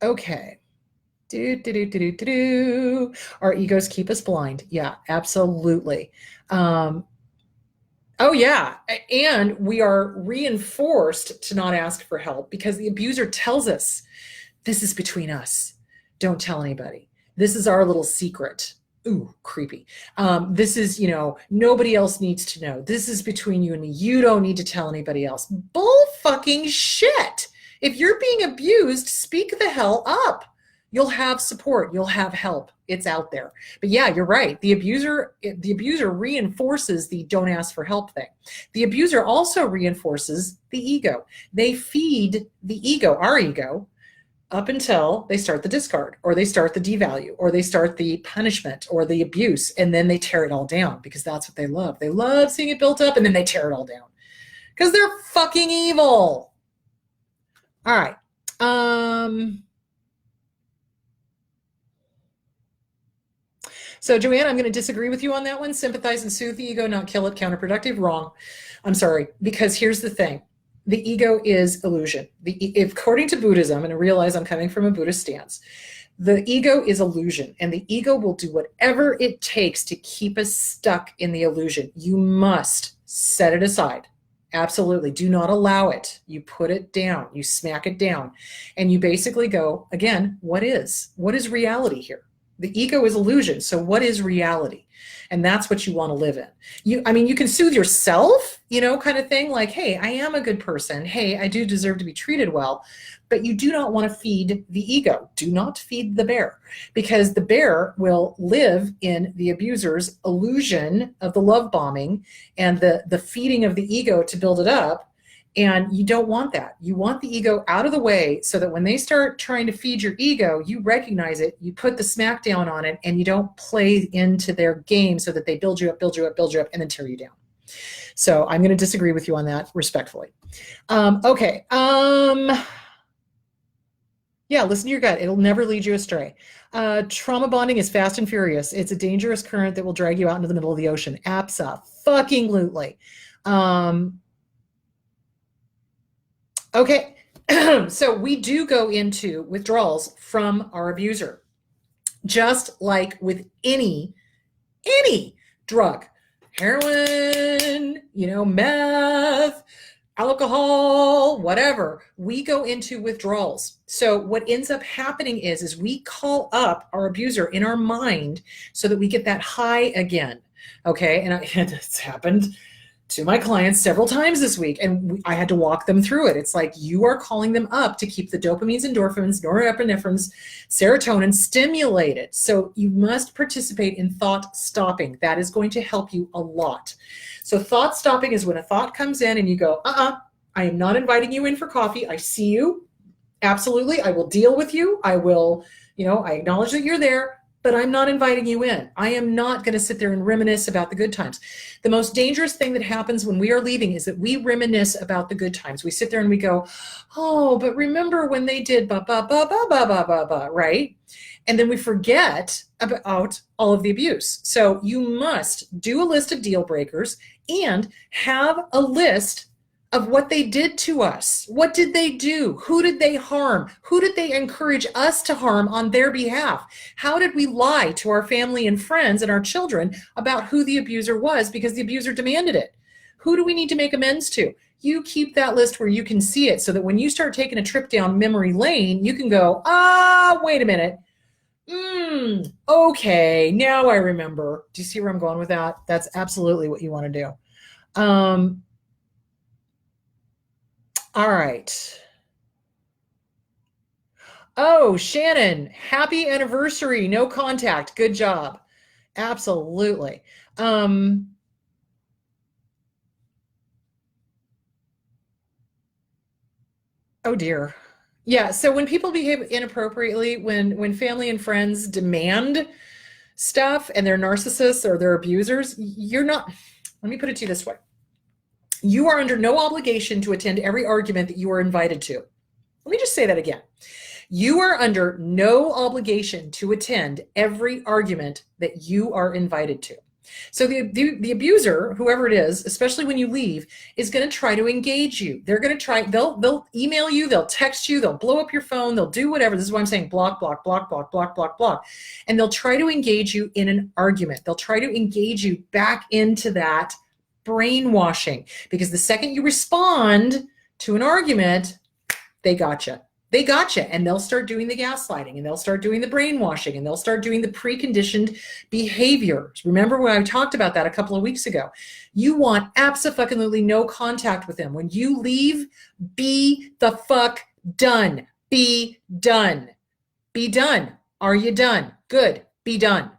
S1: Okay. Our egos keep us blind. Yeah, absolutely. Oh yeah. And we are reinforced to not ask for help because the abuser tells us this is between us. Don't tell anybody. This is our little secret. Ooh, creepy. This is, nobody else needs to know. This is between you and me. You don't need to tell anybody else. Bull fucking shit. If you're being abused, speak the hell up. You'll have support. You'll have help. It's out there. But yeah, you're right. The abuser reinforces the don't ask for help thing. The abuser also reinforces the ego. They feed the ego, our ego, up until they start the discard, or they start the devalue, or they start the punishment or the abuse, and then they tear it all down because that's what they love. They love seeing it built up, and then they tear it all down because they're fucking evil. All right. So Joanne, I'm going to disagree with you on that one. Sympathize and soothe the ego, not kill it. Counterproductive. Wrong. I'm sorry. Because here's the thing. The ego is illusion. According to Buddhism, and I realize I'm coming from a Buddhist stance, the ego is illusion, and the ego will do whatever it takes to keep us stuck in the illusion. You must set it aside. Absolutely. Do not allow it. You put it down. You smack it down. And you basically go, again, what is? What is reality here? The ego is illusion. So what is reality? And that's what you want to live in. You can soothe yourself, kind of thing, like, hey, I am a good person. Hey, I do deserve to be treated well. But you do not want to feed the ego. Do not feed the bear, because the bear will live in the abuser's illusion of the love bombing and the feeding of the ego to build it up. And you don't want that. You want the ego out of the way so that when they start trying to feed your ego, you recognize it, you put the smack down on it, and you don't play into their game so that they build you up, and then tear you down. So I'm going to disagree with you on that respectfully. Okay. Yeah, listen to your gut. It'll never lead you astray. Trauma bonding is fast and furious. It's a dangerous current that will drag you out into the middle of the ocean. Abso-fucking-lutely. Okay, so we do go into withdrawals from our abuser, just like with any drug, heroin, meth, alcohol, whatever. We go into withdrawals. So what ends up happening is we call up our abuser in our mind so that we get that high again. Okay, and it's happened to my clients several times this week, and I had to walk them through it. It's like you are calling them up to keep the dopamines, endorphins, norepinephrines, serotonin stimulated. So you must participate in thought stopping. That is going to help you a lot. So thought stopping is when a thought comes in and you go, I am not inviting you in for coffee. I see you. Absolutely. I will deal with you. I will, I acknowledge that you're there, but I'm not inviting you in. I am not going to sit there and reminisce about the good times. The most dangerous thing that happens when we are leaving is that we reminisce about the good times. We sit there and we go, oh, but remember when they did ba ba ba ba ba ba ba ba, right? And then we forget about all of the abuse. So you must do a list of deal breakers and have a list of what they did to us. What did they do? Who did they harm? Who did they encourage us to harm on their behalf? How did we lie to our family and friends and our children about who the abuser was because the abuser demanded it? Who do we need to make amends to? You keep that list where you can see it so that when you start taking a trip down memory lane, you can go, wait a minute. Okay, now I remember. Do you see where I'm going with that? That's absolutely what you want to do. All right. Oh, Shannon, happy anniversary. No contact. Good job. Absolutely. Oh dear. Yeah, so when people behave inappropriately, when family and friends demand stuff and they're narcissists or they're abusers, you're not, let me put it to you this way. You are under no obligation to attend every argument that you are invited to. Let me just say that again. You are under no obligation to attend every argument that you are invited to. So the abuser, whoever it is, especially when you leave, is going to try to engage you. They're going to try, they'll email you, they'll text you, they'll blow up your phone, they'll do whatever. This is why I'm saying block, block, block, block, block, block, block. And they'll try to engage you in an argument. They'll try to engage you back into that brainwashing, because the second you respond to an argument, they gotcha. They gotcha. And they'll start doing the gaslighting, and they'll start doing the brainwashing, and they'll start doing the preconditioned behaviors. Remember when I talked about that a couple of weeks ago? You want absolutely no contact with them. When you leave, be the fuck done. Be done. Be done. Are you done? Good. Be done.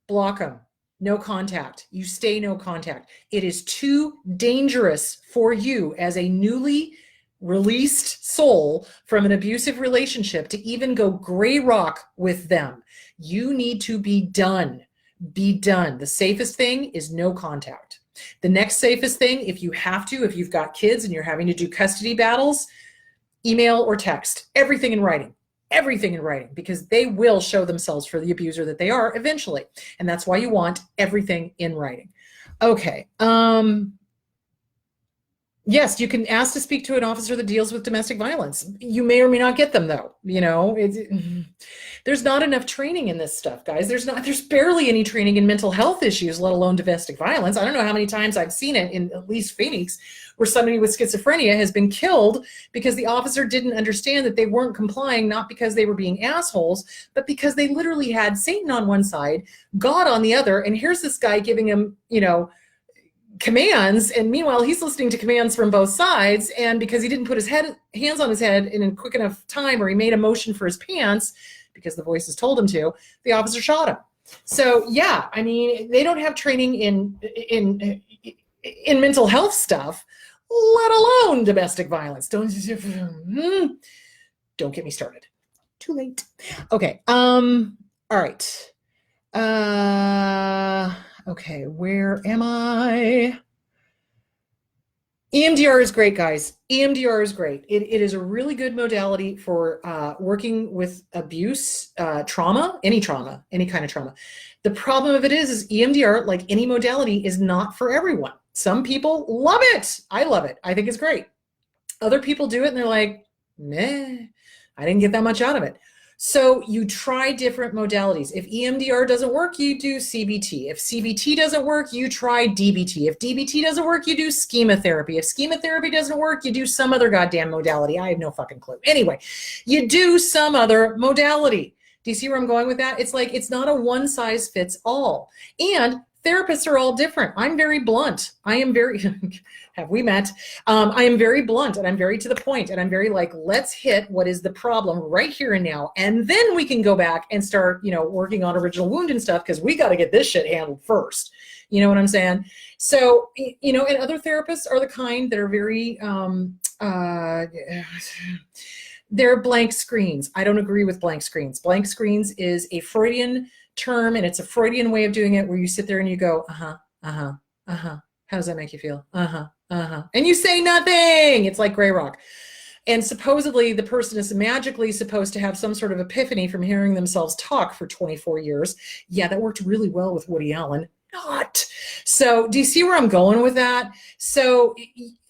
S1: Block them. No contact. You stay no contact. It is too dangerous for you as a newly released soul from an abusive relationship to even go gray rock with them. You need to be done. Be done. The safest thing is no contact. The next safest thing, if you have to, if you've got kids and you're having to do custody battles, email or text. Everything in writing. Everything in writing, because they will show themselves for the abuser that they are eventually. And that's why you want everything in writing. Okay. Yes, you can ask to speak to an officer that deals with domestic violence. You may or may not get them, though. There's not enough training in this stuff, guys. There's barely any training in mental health issues, let alone domestic violence. I don't know how many times I've seen it in at least Phoenix, where somebody with schizophrenia has been killed because the officer didn't understand that they weren't complying, not because they were being assholes, but because they literally had Satan on one side, God on the other, and here's this guy giving him, commands, and meanwhile he's listening to commands from both sides, and because he didn't put his hands on his head in a quick enough time, or he made a motion for his pants because the voices told him to, the officer shot him. So yeah, I mean, they don't have training in mental health stuff, let alone domestic violence. Don't get me started. Too late. Okay. All right. Okay, where am I? EMDR is great, guys. EMDR is great. It is a really good modality for working with abuse, trauma, any kind of trauma. The problem of it is EMDR, like any modality, is not for everyone. Some people love it. I love it. I think it's great. Other people do it and they're like, meh, I didn't get that much out of it. So you try different modalities. If EMDR doesn't work, you do CBT. If CBT doesn't work, you try DBT. If DBT doesn't work, you do schematherapy. If schematherapy doesn't work, you do some other goddamn modality. I have no fucking clue. Anyway, you do some other modality. Do you see where I'm going with that? It's like, it's not a one size fits all. And Therapists are all different. I'm very blunt. I am very, have we met? I am very blunt and I'm very to the point and I'm very like, let's hit what is the problem right here and now. And then we can go back and start, working on original wound and stuff because we got to get this shit handled first. You know what I'm saying? So, and other therapists are the kind that are very, they're blank screens. I don't agree with blank screens. Blank screens is a Freudian term, and it's a Freudian way of doing it where you sit there and you go, uh-huh, uh-huh, uh-huh. How does that make you feel? Uh-huh, uh-huh. And you say nothing. It's like gray rock. And supposedly the person is magically supposed to have some sort of epiphany from hearing themselves talk for 24 years. Yeah, that worked really well with Woody Allen. Not. So do you see where I'm going with that? So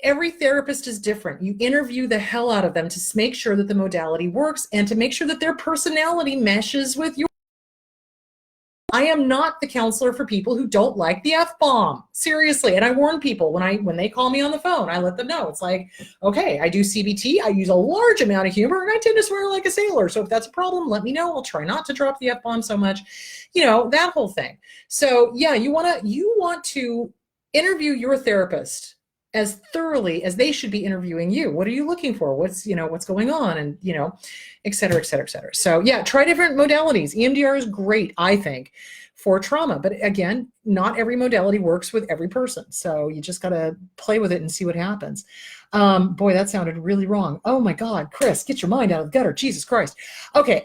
S1: every therapist is different. You interview the hell out of them to make sure that the modality works and to make sure that their personality meshes with yours. I am not the counselor for people who don't like the F-bomb. Seriously. And I warn people when they call me on the phone, I let them know. It's like, okay, I do CBT. I use a large amount of humor and I tend to swear like a sailor. So if that's a problem, let me know. I'll try not to drop the F-bomb so much, that whole thing. So yeah, you want to interview your therapist as thoroughly as they should be interviewing you. What are you looking for? What's going on? And, et cetera, et cetera, et cetera. So yeah, try different modalities. EMDR is great, I think, for trauma. But again, not every modality works with every person. So you just got to play with it and see what happens. Boy, that sounded really wrong. Oh my God, Chris, get your mind out of the gutter. Jesus Christ. Okay.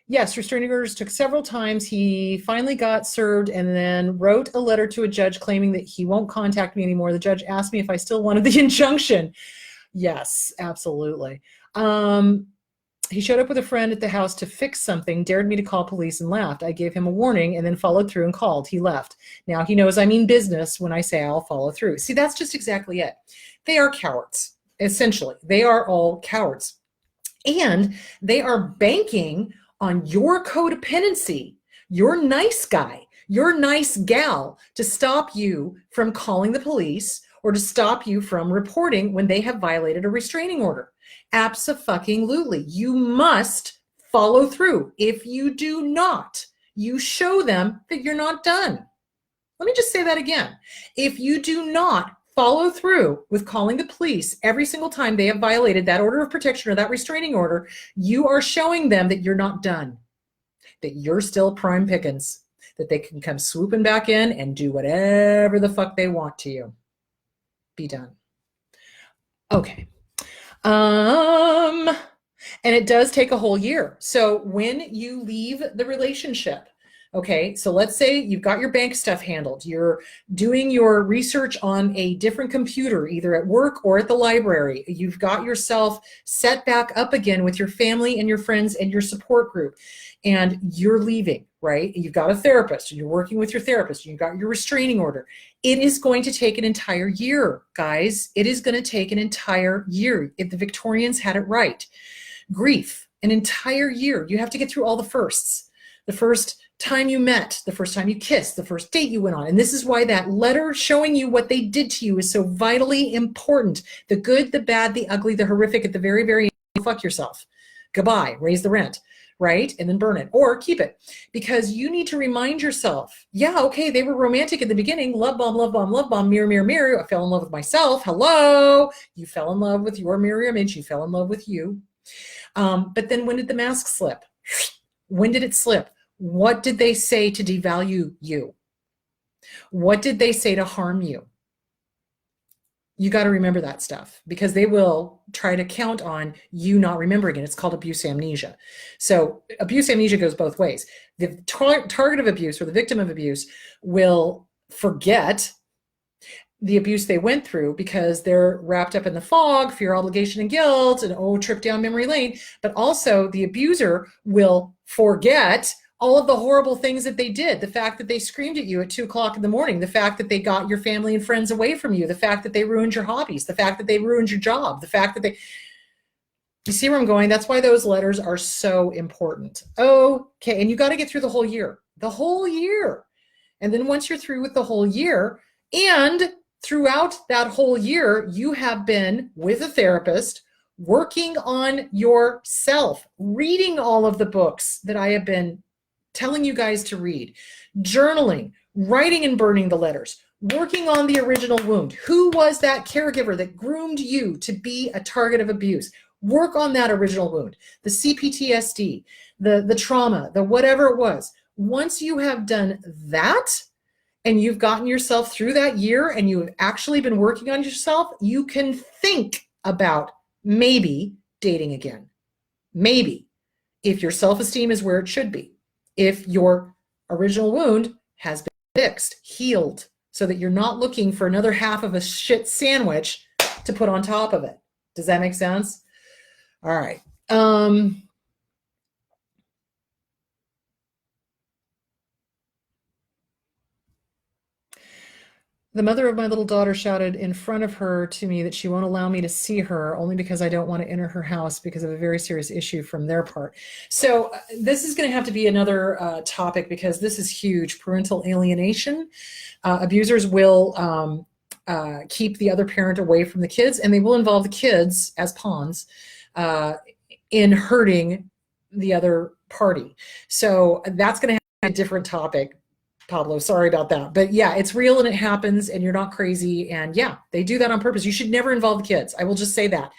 S1: Yes, restraining orders took several times. He finally got served and then wrote a letter to a judge claiming that he won't contact me anymore. The judge asked me if I still wanted the injunction. Yes, absolutely. He showed up with a friend at the house to fix something, dared me to call police and laughed. I gave him a warning and then followed through and called. He left. Now he knows I mean business when I say I'll follow through. See, that's just exactly it. They are cowards, essentially. They are all cowards. And they are banking on your codependency, your nice guy, your nice gal to stop you from calling the police or to stop you from reporting when they have violated a restraining order. Abso-fucking-lutely. You must follow through. If you do not, you show them that you're not done. Let me just say that again. If you do not follow through with calling the police every single time they have violated that order of protection or that restraining order, you are showing them that you're not done, that you're still prime pickings, that they can come swooping back in and do whatever the fuck they want to you. Be done. Okay. And it does take a whole year. So when you leave the relationship, okay, so let's say you've got your bank stuff handled. You're doing your research on a different computer, either at work or at the library. You've got yourself set back up again with your family and your friends and your support group, and you're leaving, right? You've got a therapist and you're working with your therapist and you've got your restraining order. It is going to take an entire year, guys. It is going to take an entire year. If the Victorians had it right. Grief, an entire year. You have to get through all the firsts. The first time you met, the first time you kissed, the first date you went on. And this is why that letter showing you what they did to you is so vitally important. The good, the bad, the ugly, the horrific, at the very, very end, fuck yourself. Goodbye, raise the rent, right? And then burn it or keep it, because you need to remind yourself, yeah, okay, they were romantic at the beginning. Love bomb, love bomb, love bomb, mirror, mirror, mirror. I fell in love with myself. Hello. You fell in love with your mirror image. You fell in love with you. But then when did the mask slip? When did it slip? What did they say to devalue you? What did they say to harm you? You got to remember that stuff, because they will try to count on you not remembering it. It's called abuse amnesia. So abuse amnesia goes both ways. The target of abuse or the victim of abuse will forget the abuse they went through because they're wrapped up in the fog, fear, obligation, and guilt, and trip down memory lane. But also the abuser will forget all of the horrible things that they did. The fact that they screamed at you at 2 o'clock in the morning, the fact that they got your family and friends away from you, the fact that they ruined your hobbies, the fact that they ruined your job, the fact that you see where I'm going? That's why those letters are so important. Okay, and you got to get through the whole year. And then once you're through with the whole year, and throughout that whole year, you have been with a therapist, working on yourself, reading all of the books that I have been telling you guys to read, journaling, writing and burning the letters, working on the original wound. Who was that caregiver that groomed you to be a target of abuse? Work on that original wound, the CPTSD, the trauma, the whatever it was. Once you have done that and you've gotten yourself through that year and you have actually been working on yourself, you can think about maybe dating again. Maybe, if your self-esteem is where it should be, if your original wound has been fixed, healed, so that you're not looking for another half of a shit sandwich to put on top of it. Does that make sense? All right. The mother of my little daughter shouted in front of her to me that she won't allow me to see her only because I don't want to enter her house because of a very serious issue from their part. So this is going to have to be another topic because this is huge. Parental alienation. Abusers will keep the other parent away from the kids, and they will involve the kids as pawns in hurting the other party. So that's going to have to be a different topic. Pablo, sorry about that. But yeah, it's real and it happens and you're not crazy. And yeah, they do that on purpose. You should never involve the kids. I will just say that.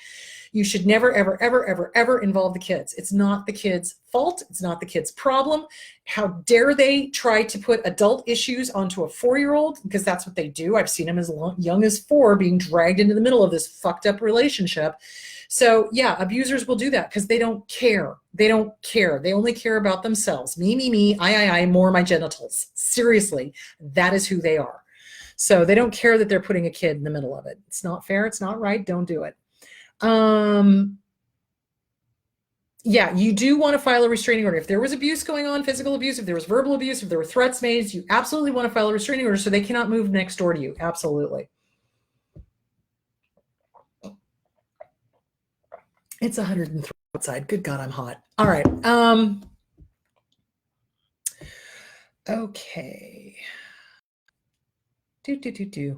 S1: You should never, ever, ever, ever, ever involve the kids. It's not the kids' fault. It's not the kids' problem. How dare they try to put adult issues onto a 4-year-old? Because that's what they do. I've seen them as young as 4 being dragged into the middle of this fucked up relationship. So yeah, abusers will do that because they don't care. They don't care. They only care about themselves. Me, I, more my genitals. Seriously, that is who they are. So they don't care that they're putting a kid in the middle of it. It's not fair. It's not right. Don't do it. Yeah, you do want to file a restraining order. If there was abuse going on, physical abuse, if there was verbal abuse, if there were threats made, you absolutely want to file a restraining order so they cannot move next door to you. Absolutely. It's 103 outside. Good God, I'm hot. All right. Okay.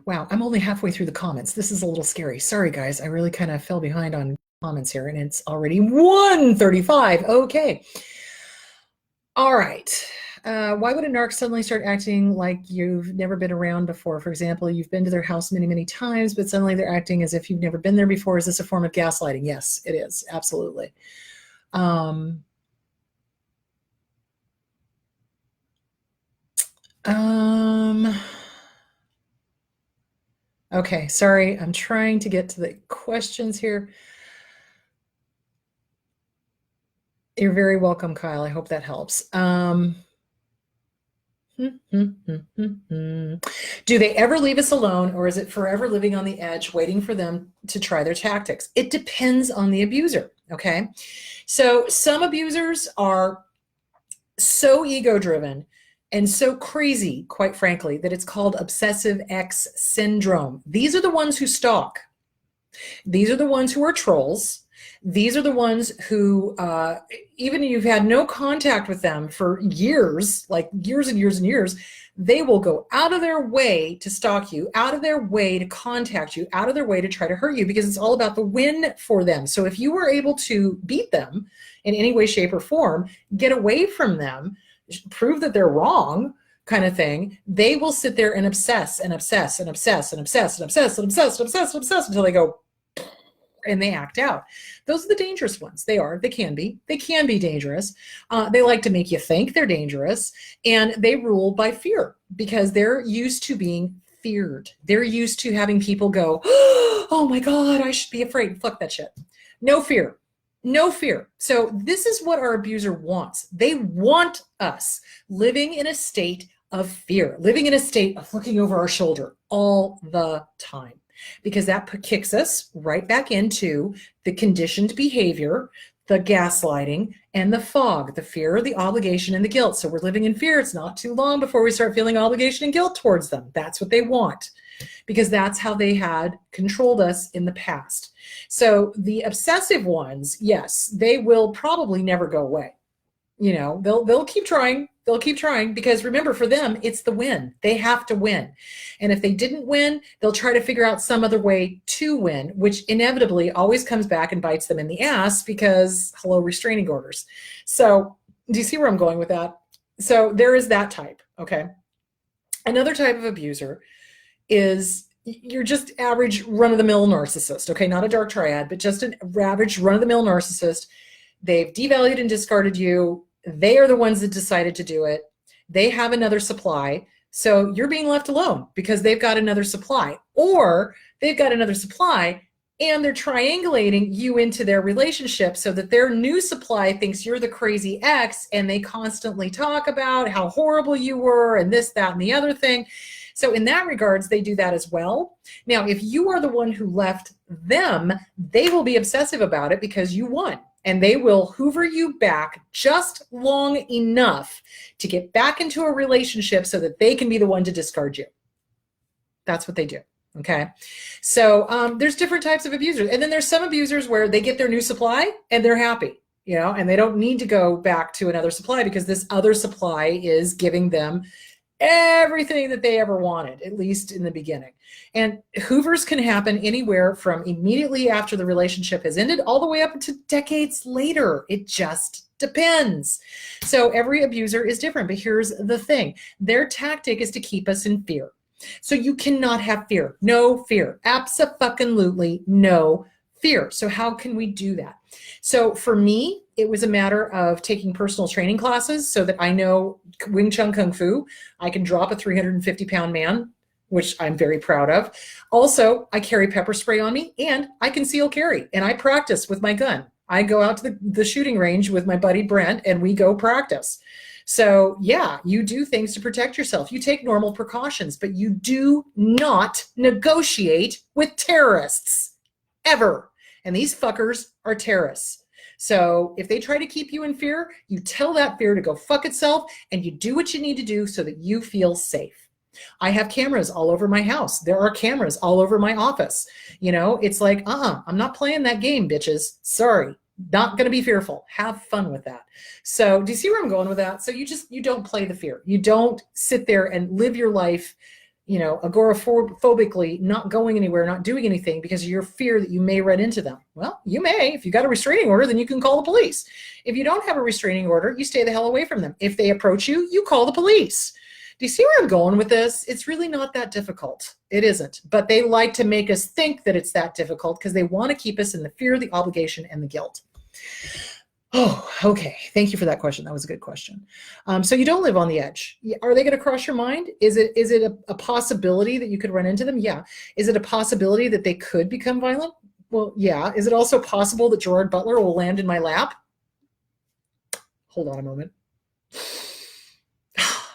S1: Wow, I'm only halfway through the comments. This is a little scary. Sorry, guys. I really kind of fell behind on comments here, and it's already 1:35. Okay. All right. Why would a narc suddenly start acting like you've never been around before? For example, you've been to their house many, many times, but suddenly they're acting as if you've never been there before. Is this a form of gaslighting? Yes, it is. Absolutely. Okay, sorry. I'm trying to get to the questions here. You're very welcome, Kyle. I hope that helps. Do they ever leave us alone, or is it forever living on the edge, waiting for them to try their tactics? It depends on the abuser, okay? So some abusers are so ego-driven and so crazy, quite frankly, that it's called obsessive X syndrome. These are the ones who stalk. These are the ones who are trolls. These are the ones who, even if you've had no contact with them for years, like years and years and years, they will go out of their way to stalk you, out of their way to contact you, out of their way to try to hurt you, because it's all about the win for them. So if you were able to beat them in any way, shape, or form, get away from them, prove that they're wrong, kind of thing, they will sit there and obsess and obsess and obsess and obsess and obsess and obsess and obsess and obsess until they go and they act out. Those are the dangerous ones. They are. They can be. They can be dangerous. They like to make you think they're dangerous, and they rule by fear because they're used to being feared. They're used to having people go, oh my God, I should be afraid. Fuck that shit. No fear. No fear. So this is what our abuser wants. They want us living in a state of fear, living in a state of looking over our shoulder all the time, because that kicks us right back into the conditioned behavior, the gaslighting, and the fog, the fear, the obligation, and the guilt. So we're living in fear. It's not too long before we start feeling obligation and guilt towards them. That's what they want, because that's how they had controlled us in the past. So the obsessive ones, yes, they will probably never go away. You know, they'll keep trying. They'll keep trying, because remember, for them, it's the win. They have to win. And if they didn't win, they'll try to figure out some other way to win, which inevitably always comes back and bites them in the ass, because hello, restraining orders. So do you see where I'm going with that? So there is that type. Okay. Another type of abuser is you're just average run-of-the-mill narcissist, okay? Not a dark triad, but just an average run-of-the-mill narcissist. They've devalued and discarded you. They are the ones that decided to do it. They have another supply. So you're being left alone because they've got another supply, or they've got another supply and they're triangulating you into their relationship so that their new supply thinks you're the crazy ex, and they constantly talk about how horrible you were and this, that, and the other thing. So in that regards, they do that as well. Now, if you are the one who left them, they will be obsessive about it because you won, and they will hoover you back just long enough to get back into a relationship so that they can be the one to discard you. That's what they do. Okay. So there's different types of abusers. And then there's some abusers where they get their new supply and they're happy, you know, and they don't need to go back to another supply because this other supply is giving them everything that they ever wanted, at least in the beginning. And hoovers can happen anywhere from immediately after the relationship has ended all the way up to decades later. It just depends. So every abuser is different. But here's the thing. Their tactic is to keep us in fear. So you cannot have fear. No fear. Abso-fucking-lutely no fear. So how can we do that? So for me, it was a matter of taking personal training classes so that I know Wing Chun Kung Fu. I can drop a 350-pound man, which I'm very proud of. Also, I carry pepper spray on me, and I conceal carry, and I practice with my gun. I go out to the shooting range with my buddy Brent, and we go practice. So yeah, you do things to protect yourself. You take normal precautions, but you do not negotiate with terrorists, ever. And these fuckers are terrorists. So if they try to keep you in fear, you tell that fear to go fuck itself, and you do what you need to do so that you feel safe. I have cameras all over my house. There are cameras all over my office. You know, it's like, I'm not playing that game, bitches. Sorry. Not going to be fearful. Have fun with that. So do you see where I'm going with that? So you don't play the fear. You don't sit there and live your life, you know, agoraphobically, not going anywhere, not doing anything because of your fear that you may run into them. Well, you may. If you got a restraining order, then you can call the police. If you don't have a restraining order, you stay the hell away from them. If they approach you, you call the police. Do you see where I'm going with this? It's really not that difficult. It isn't. But they like to make us think that it's that difficult because they want to keep us in the fear, the obligation, and the guilt. Oh, okay. Thank you for that question. That was a good question. So you don't live on the edge. Are they going to cross your mind? Is it a possibility that you could run into them? Yeah. Is it a possibility that they could become violent? Well, yeah. Is it also possible that Gerard Butler will land in my lap? Hold on a moment.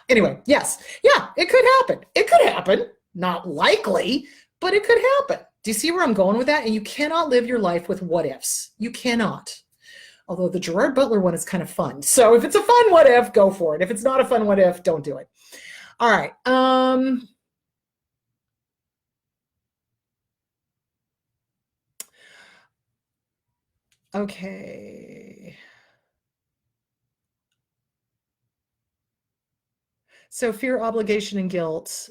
S1: Anyway, yes. Yeah, it could happen. It could happen. Not likely, but it could happen. Do you see where I'm going with that? And you cannot live your life with what ifs. You cannot. Although the Gerard Butler one is kind of fun. So if it's a fun what if, go for it. If it's not a fun what if, don't do it. All right. Okay. So fear, obligation, and guilt.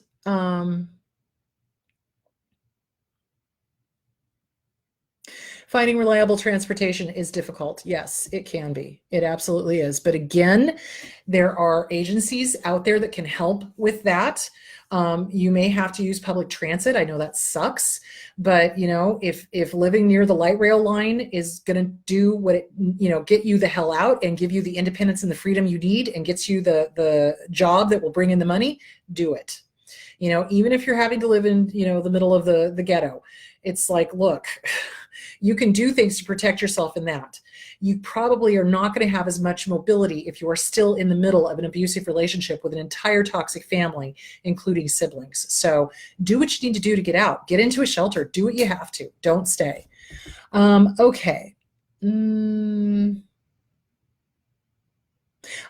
S1: Finding reliable transportation is difficult. Yes, it can be. It absolutely is. But again, there are agencies out there that can help with that. You may have to use public transit. I know that sucks, but you know, if living near the light rail line is going to do what it, you know, get you the hell out and give you the independence and the freedom you need and gets you the job that will bring in the money, do it. You know, even if you're having to live in, you know, the middle of the ghetto, it's like, look, you can do things to protect yourself in that. You probably are not going to have as much mobility if you are still in the middle of an abusive relationship with an entire toxic family, including siblings. So do what you need to do to get out. Get into a shelter. Do what you have to. Don't stay. Okay.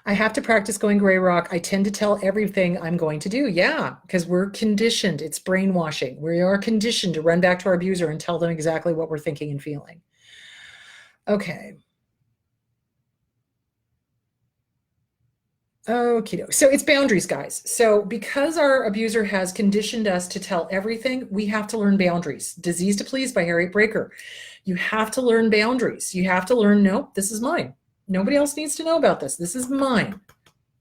S1: I have to practice going gray rock. I tend to tell everything I'm going to do. Yeah, because we're conditioned. It's brainwashing. We are conditioned to run back to our abuser and tell them exactly what we're thinking and feeling. Okay. Okay. So it's boundaries, guys. So because our abuser has conditioned us to tell everything, we have to learn boundaries. Disease to Please by Harriet Breaker. You have to learn boundaries. You have to learn, nope, this is mine. Nobody else needs to know about this. This is mine.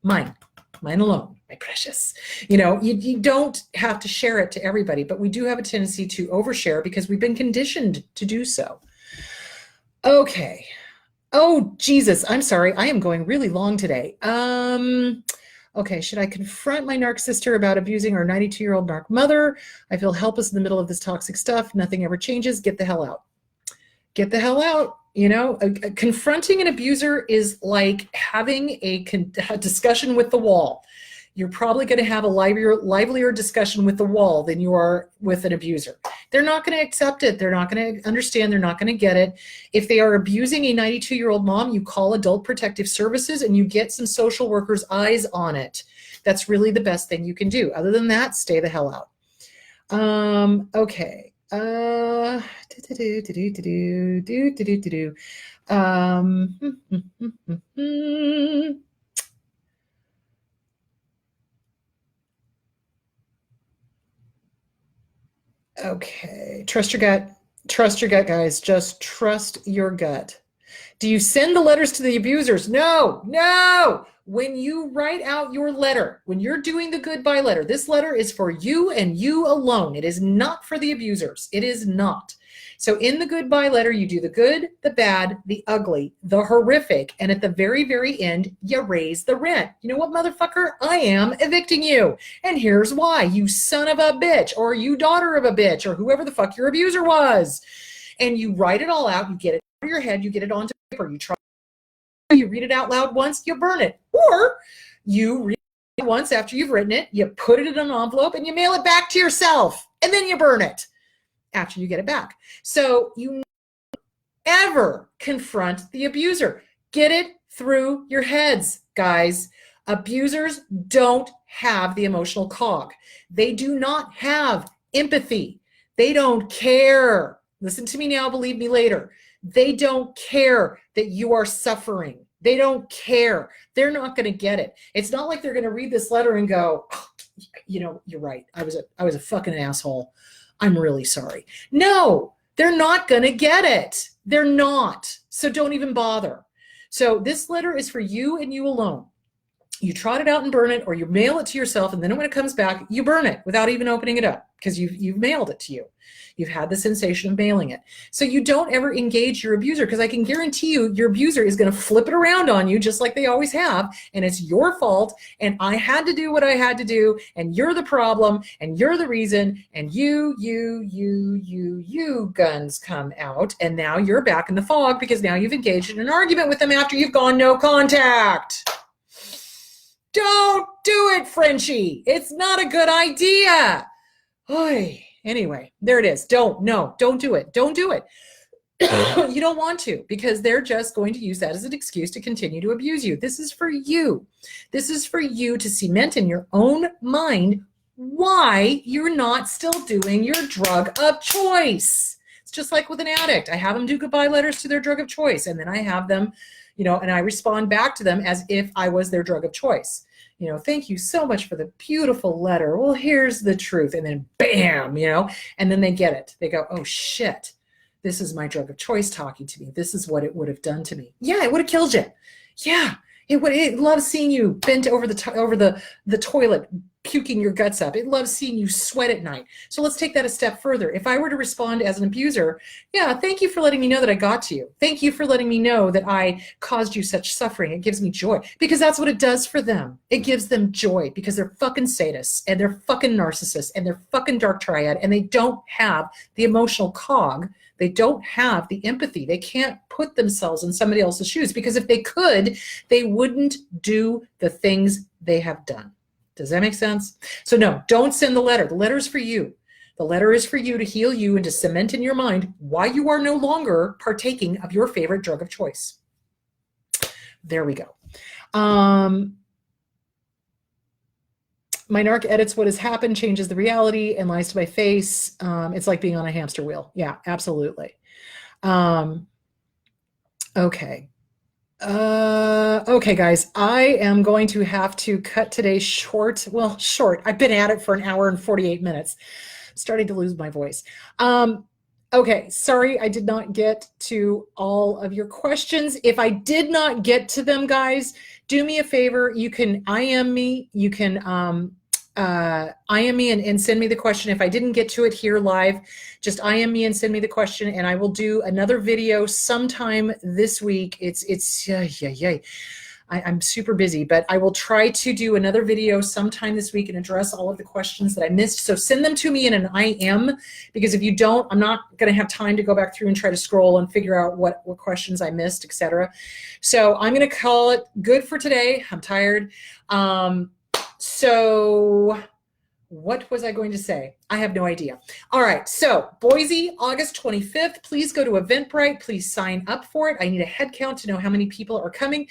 S1: Mine alone. my precious. You don't have to share it to everybody, but we do have a tendency to overshare because we've been conditioned to do so. Okay. Oh, Jesus, I'm sorry. I am going really long today. Okay, should I confront my narc sister about abusing our 92-year-old narc mother? I feel helpless in the middle of this toxic stuff. Nothing ever changes. Get the hell out. Get the hell out. Confronting an abuser is like having a discussion with the wall. You're probably going to have a livelier discussion with the wall than you are with an abuser. They're not going to accept it. They're not going to understand. They're not going to get it. If they are abusing a 92-year-old mom, you call Adult Protective Services and you get some social workers' eyes on it. That's really the best thing you can do. Other than that, stay the hell out. Okay. Okay. Trust your gut. Trust your gut, guys. Just trust your gut. Do you send the letters to the abusers? No, no. When you write out your letter, when you're doing the goodbye letter, this letter is for you and you alone. It is not for the abusers. It is not. So in the goodbye letter, you do the good, the bad, the ugly, the horrific, and at the very, very end, you raise the rent. You know what, motherfucker? I am evicting you. And here's why. You son of a bitch, or you daughter of a bitch, or whoever the fuck your abuser was. And you write it all out. You get it out of your head. You get it onto paper. You read it out loud once, you burn it. Or you read it once after you've written it, you put it in an envelope, and you mail it back to yourself. And then you burn it after you get it back. So you never confront the abuser. Get it through your heads, guys. Abusers don't have the emotional cog. They do not have empathy. They don't care. Listen to me now, believe me later. They don't care that you are suffering. They don't care. They're not going to get it. It's not like they're going to read this letter and go, oh, you're right. I was a fucking asshole. I'm really sorry. No, they're not going to get it. They're not. So don't even bother. So this letter is for you and you alone. You trot it out and burn it, or you mail it to yourself, and then when it comes back, you burn it without even opening it up because you've mailed it to you. You've had the sensation of mailing it. So you don't ever engage your abuser, because I can guarantee you your abuser is going to flip it around on you just like they always have, and it's your fault, and I had to do what I had to do, and you're the problem, and you're the reason, and you guns come out, and now you're back in the fog because now you've engaged in an argument with them after you've gone no contact. Don't do it, Frenchie. It's not a good idea. Oy. Anyway, there it is. Don't do it. Don't do it. You don't want to, because they're just going to use that as an excuse to continue to abuse you. This is for you. This is for you to cement in your own mind why you're not still doing your drug of choice. It's just like with an addict. I have them do goodbye letters to their drug of choice, and then I have them, and I respond back to them as if I was their drug of choice. Thank you so much for the beautiful letter. Well, here's the truth. And then bam, and then they get it. They go, oh shit, this is my drug of choice talking to me. This is what it would have done to me. Yeah, it would have killed you. Yeah, it loves seeing you bent over the toilet, puking your guts up. It loves seeing you sweat at night. So let's take that a step further. If I were to respond as an abuser, yeah, thank you for letting me know that I got to you. Thank you for letting me know that I caused you such suffering. It gives me joy, because that's what it does for them. It gives them joy because they're fucking sadists and they're fucking narcissists and they're fucking dark triad, and they don't have the emotional cog. They don't have the empathy. They can't put themselves in somebody else's shoes, because if they could, they wouldn't do the things they have done. Does that make sense? So no, don't send the letter. The letter's for you. The letter is for you to heal you and to cement in your mind why you are no longer partaking of your favorite drug of choice. There we go. My narc edits what has happened, changes the reality, and lies to my face. It's like being on a hamster wheel. Yeah, absolutely. Okay. Okay, guys, I am going to have to cut today short. Well, short. I've been at it for an hour and 48 minutes. I'm starting to lose my voice. Okay, sorry I did not get to all of your questions. If I did not get to them, guys, do me a favor. You can IM me. You can IM me and send me the question. If I didn't get to it here live, just IM me and send me the question, and I will do another video sometime this week. I'm super busy, but I will try to do another video sometime this week and address all of the questions that I missed. So send them to me in an IM, because if you don't, I'm not going to have time to go back through and try to scroll and figure out what questions I missed, etc. So I'm going to call it good for today. I'm tired. So what was I going to say? I have no idea. All right, so Boise, August 25th. Please go to Eventbrite. Please sign up for it. I need a head count to know how many people are coming.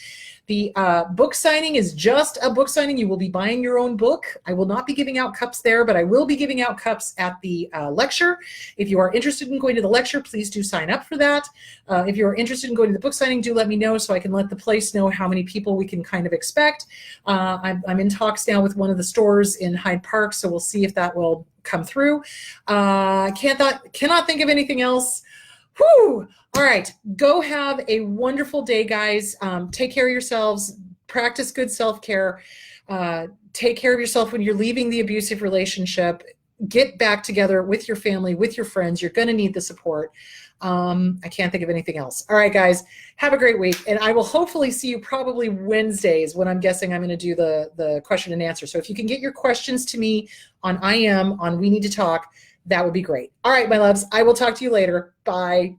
S1: The book signing is just a book signing. You will be buying your own book. I will not be giving out cups there, but I will be giving out cups at the lecture. If you are interested in going to the lecture, please do sign up for that. If you're interested in going to the book signing, do let me know so I can let the place know how many people we can kind of expect. I'm in talks now with one of the stores in Hyde Park, so we'll see if that will come through. Cannot think of anything else. Whew. All right, go have a wonderful day, guys. Take care of yourselves. Practice good self-care. Take care of yourself when you're leaving the abusive relationship. Get back together with your family, with your friends. You're going to need the support. I can't think of anything else. All right, guys, have a great week. And I will hopefully see you probably Wednesdays when I'm guessing I'm going to do the question and answer. So if you can get your questions to me on IM, on We Need to Talk, that would be great. All right, my loves, I will talk to you later. Bye.